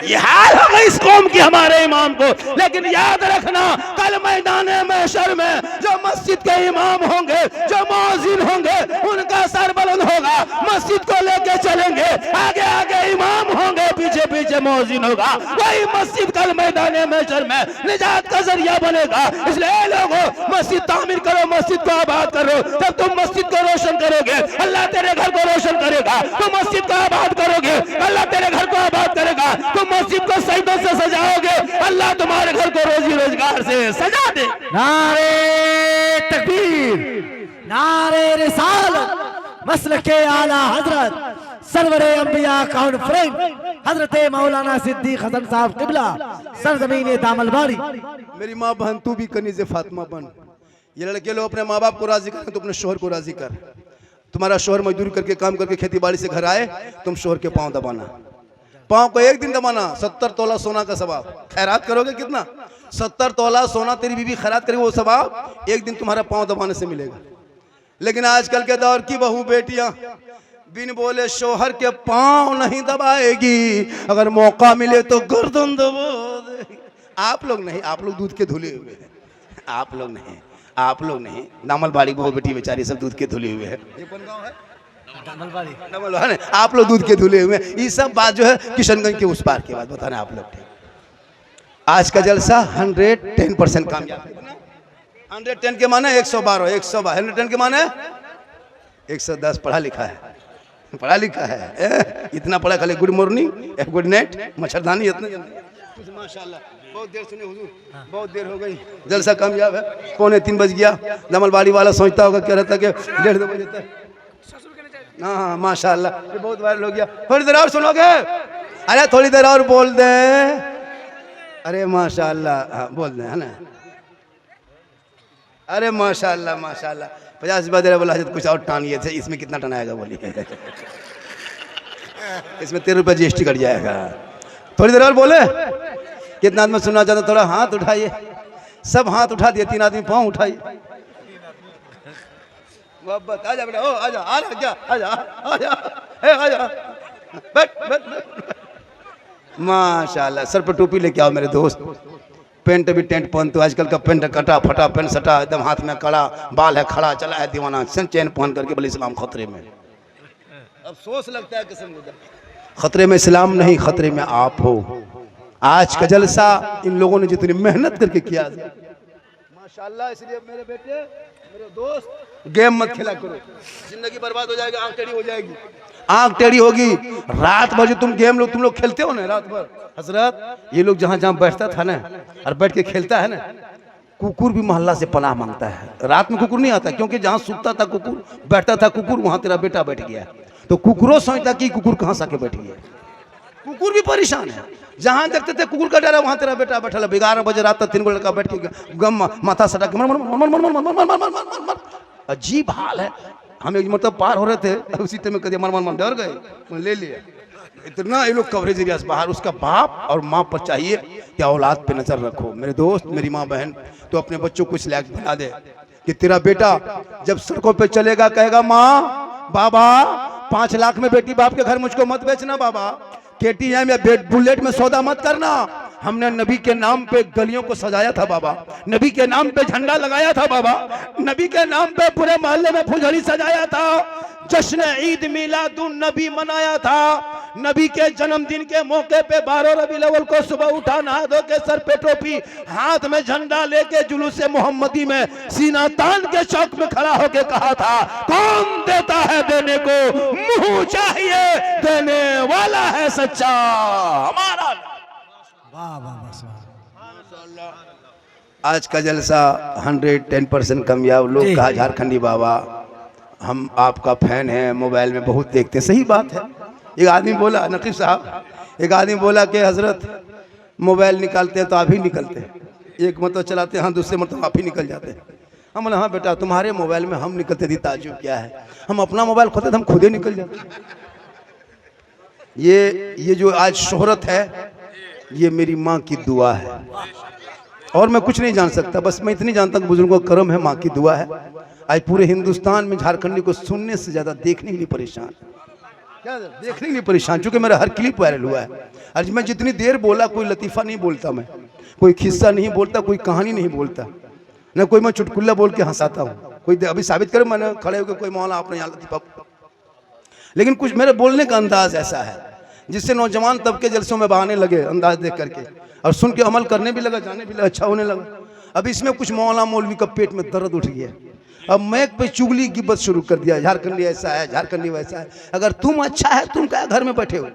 ये हाल हो गई इस कौम की, हमारे इमाम को। लेकिन याद रखना, कल मैदान महशर में जो मस्जिद के इमाम होंगे, जो मौजिन होंगे, उनका सर बुलंद होगा, मस्जिद को लेके चलेंगे, आगे आगे इमाम होंगे, पीछे पीछे मौजिन होगा। वही मस्जिद कल मैदान महशर में निजात का जरिया बनेगा। इसलिए लोगों, मस्जिद तामीर करो, मस्जिद को आबाद करो। जब तुम मस्जिद को रोशन करोगे, अल्लाह तेरे घर को रोशन करेगा। तुम मस्जिद को आबाद करोगे, अल्लाह तेरे घर को आबाद करेगा। तुम मस्जिद को सजदों से सजाओगे, अल्लाह तुम्हारे घर को रोजी रोजगार से सजा दे। नारे तकबीर, नारे रिसालत, मसलके आला हजरत सरवरे अंबिया कॉन्फ्रेंस हजरत मौलाना सिद्दीक हसन साहब किबला सरजमीन दामलबाड़ी। मेरी माँ बहन तू भी कनीज़े फातिमा बन। ये लड़के लोग अपने माँ बाप को राजी करें तो अपने शोहर को राजी कर। तुम्हारा शोहर मजदूरी करके काम करके खेती बाड़ी से घर आए, तुम शोहर के पाँव दबाना, पाँव को एक दिन दबाना। 70 तोला सोना का सवाब। खैरात करोगे कितना? 70 तोला सोना तेरी बीवी खैरात करेगी, वो सवाब एक दिन तुम्हारा पाँव दबाने से मिलेगा। लेकिन आजकल के दौर की बहू बेटियां बिन बोले शोहर के पाँव नहीं दबाएगी, अगर मौका मिले तो गर्दन दबा देगी। आप लोग नहीं, आप लोग दूध के धुले हुए हैं। आप लोग नहीं, आप लोग नहीं। दामलबाड़ी बहुत बेटी बेचारी सब दूध के धुले हुए हैं। ये कौन गाँव है? दामलबाड़ी। आप लोग दूध के धुले हुए हैं। ये सब बात जो है किशनगंज के उस पार की बात बताना आप लोग। आज का जलसा 110% कामयाब। 110 के माने 112, 112। 110 के माने 110। पढ़ा लिखा है, पढ़ा लिखा है। इतना पढ़ा खाली गुड मॉर्निंग, गुड नाइट, मच्छरदानी इतना जल्दी। माशाल्लाह बहुत देर सुने हुजूर, बहुत देर हो गई। जलसा कामयाब है। 2:45 बज गया। दामलबाड़ी वाला सोचता होगा क्या रहता कि 1:30 बजे तक। हाँ माशाल्लाह, ये बहुत वायरल हो गया। थोड़ी देर और सुनोगे? अरे थोड़ी देर और बोल दे। अरे माशाल्लाह, हाँ बोल दे, है ना? अरे माशाल्लाह माशाल्लाह। 50 रुपया दे रहा, बोला कुछ और टानिए थे। इसमें कितना टनाएगा बोलिए? इसमें 13 रुपया GST कट जाएगा। थोड़ी देर और बोले। कितना आदमी सुनना चाहता? थोड़ा हाथ उठाइए। सब हाथ उठा दिए, 3 आदमी पाँव उठाइए। मोहब्बत आजा बेटा, ओ आजा, आ रहा क्या? आजा आजा, ए आजा, बैठ बैठ। माशाल्लाह। सर पर टोपी लेके आओ मेरे दोस्त। पेंट भी टेंट पहन, तो आजकल का पेंट कटा फटा, पेंट सटा, एकदम हाथ में कड़ा, बाल है खड़ा, चला है दीवाना, चैन पहन करके। बोले इस्लाम खतरे में। अफसोस लगता है कसम खुदा, खतरे में इस्लाम नहीं, खतरे में आप हो। आज का जलसा इन लोगों ने जितनी मेहनत करके किया माशाल्लाह। इसलिए मेरे बेटे, मेरे दोस्त, गेम मत खेला करो, जिंदगी बर्बाद हो जाएगी, आंख टेढ़ी हो जाएगी, आंख टेढ़ी होगी। रात भर जो तुम गेम तुम लोग खेलते हो ना रात भर, हजरत ये लोग जहाँ जहाँ बैठता था ना और बैठ के खेलता है ना, कुकुर भी मोहल्ला से पनाह मांगता है। रात में कुकुर नहीं आता, क्योंकि जहाँ सुतता था कुकुर, बैठता था कुकुर, वहाँ तेरा बेटा बैठ गया। तो कुकुरों सोचता कि कुकुर कहाँ से आके बैठ गया। कुकुर भी परेशान है। जहाँ देखते थे कुकुर का डर है, वहाँ तेरा बेटा बैठा है। 11 बजे रात तक 3 गो लड़का बैठ के गम माथा सटा के मर मर मर मर मर मर मर मर मर। अजीब हाल है। हम एक मतलब पार हो रहे थे, उसी टाइम में कदे मर मर मर, डर गए, ले लिया। इतना ये लोग कवरेज एरिया से बाहर। उसका बाप और माँ पर चाहिए कि औलाद पे नजर रखो। मेरे दोस्त, मेरी माँ बहन, तो अपने बच्चों को इस लायक बना दे कि तेरा बेटा जब सड़कों पे चलेगा कहेगा माँ बाबा 5 लाख में बेटी बाप के घर मुझको मत बेचना बाबा, KTM या बुलेट में सौदा मत करना। हमने नबी के नाम पे गलियों को सजाया था बाबा, नबी के नाम पे झंडा लगाया था बाबा, नबी के नाम पे पूरे मोहल्ले में फुलझड़ी सजाया था, जश्न ईद मिलादुन नबी मनाया था। नबी के जन्मदिन के मौके पे 12 रबीउल अव्वल को सुबह उठा, नहा धो के सर पे टोपी, हाथ में झंडा लेके जुलूस मोहम्मदी में सीना तान के चौक में खड़ा होके कहा था, कौन देता है देने को, मुंह चाहिए देने वाला है सच्चा हमारा। वाह वाह वाह। आज का जलसा 110% कामयाब। लोग कहा झारखंडी बाबा हम आपका फैन हैं, मोबाइल में बहुत देखते हैं। सही बात है। एक आदमी बोला, नकीब साहब, एक आदमी बोला कि हजरत मोबाइल निकालते हैं तो आप ही निकलते हैं, एक मतलब चलाते हैं हाँ, दूसरे मतलब आप ही निकल जाते हैं। हम बोले हाँ बेटा तुम्हारे मोबाइल में हम निकलते थी, ताज्जुब क्या है, हम अपना मोबाइल खोते तो हम खुद ही निकल जाते। ये जो आज शोहरत है ये मेरी माँ की दुआ है और मैं कुछ नहीं जान सकता, बस मैं इतनी जानता हूँ बुजुर्गों का करम है, माँ की दुआ है। आज पूरे हिंदुस्तान में झारखंडी को सुनने से ज्यादा देखने के लिए परेशान, क्या देखने के लिए परेशान, क्योंकि मेरा हर क्लिप वायरल हुआ है। आज मैं जितनी देर बोला कोई लतीफ़ा नहीं बोलता, मैं कोई किस्सा नहीं बोलता, कोई कहानी नहीं बोलता, न कोई मैं चुटकुल्ला बोल के हंसाता हूँ। कोई अभी साबित करे मैंने खड़े होकर कोई मौला आपने यहाँ लतीफ़ा, लेकिन कुछ मेरे बोलने का अंदाज ऐसा है जिससे नौजवान तबके जलसों में बहाने लगे अंदाज देख करके, और सुन के अमल करने भी लगा, जाने भी लगा, अच्छा होने लगा। अब इसमें कुछ मौला मौलवी का पेट में दर्द उठ गया, अब मैक पे चुगली की बस शुरू कर दिया, झारखंडी ऐसा है, झारखंडी वैसा है। अगर तुम अच्छा है तुम क्या घर में बैठे हो,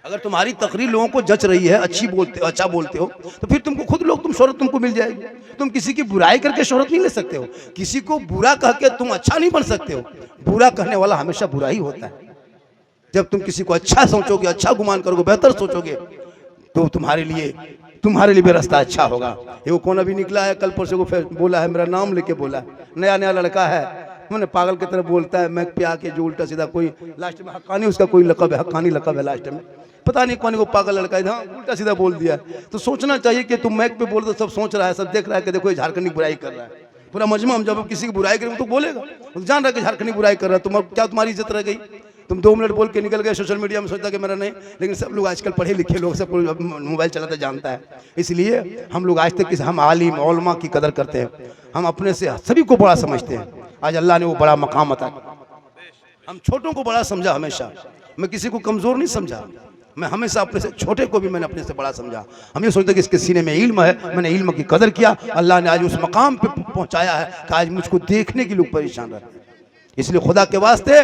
अगर तुम्हारी तकरीर लोगों को जच रही है, अच्छी बोलते हो, अच्छा बोलते हो, तो फिर तुमको खुद लोग तुम शोहरत तुमको मिल जाएगी। तुम किसी की बुराई करके शोहरत नहीं ले सकते हो, किसी को बुरा कह के तुम अच्छा नहीं बन सकते हो। बुरा कहने वाला हमेशा बुरा ही होता है। जब तुम किसी को अच्छा सोचोगे, अच्छा गुमान करोगे, बेहतर सोचोगे, तो तुम्हारे लिए भी रास्ता अच्छा होगा। ये वो कौन अभी निकला है कल परसों को बोला है, मेरा नाम लेके बोला, नया नया लड़का है, मैंने पागल की तरह बोलता है, मैक पे आके जो उल्टा सीधा, कोई लास्ट में हक्कानी उसका कोई लकब है, हक्कानी लकब है लास्ट में, पता नहीं कौन को पागल लड़का है, हाँ उल्टा सीधा बोल दिया। तो सोचना चाहिए कि तुम मैक पे बोल दो, सब सोच रहा है, सब देख रहा है कि देखो ये झारखंडी बुराई कर रहा है। पूरा मजमा हम जब किसी की बुराई करेंगे तो बोलेगा, तो जान रहा है कि झारखंडी बुराई कर रहा है, तुम क्या तुम्हारी इज्जत रह गई? तुम 2 मिनट बोल के निकल गए सोशल मीडिया में, सोचता कि मेरा नहीं। लेकिन सब लोग आजकल पढ़े लिखे लोग, सब मोबाइल चलाते जानता है, इसलिए हम लोग आज तक हम आलिम उलमा की कदर करते हैं, हम अपने से सभी को बड़ा समझते हैं। आज अल्लाह ने वो बड़ा मकाम अता, हम छोटों को बड़ा समझा हमेशा, मैं किसी को कमज़ोर नहीं समझा, मैं हमेशा अपने से छोटे को भी मैंने अपने से बड़ा समझा। हम ये सोचते कि इसके सीने में इल्म है, मैंने इल्म की कदर किया, अल्लाह ने आज उस मकाम पे पहुंचाया है कि आज मुझको देखने के लोग परेशान रहते हैं। इसलिए खुदा के वास्ते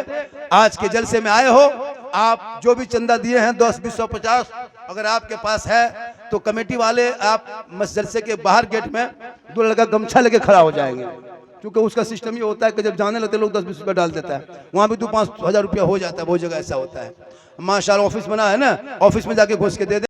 आज के जलसे में आए हो, आप जो भी चंदा दिए हैं 10, 20, 150 अगर आपके पास है तो कमेटी वाले आप जलसे के बाहर गेट में 2 लड़का गमछा लेके खड़ा हो जाएंगे, क्योंकि उसका सिस्टम ये होता है कि जब जाने लगते लोग 10-20 रुपया डाल देता है, वहाँ भी 2-5 हज़ार रुपया हो जाता है, बहुत जगह ऐसा होता है। माशाल्लाह ऑफिस बना है ना, ऑफिस में जाके घुस के दे दे।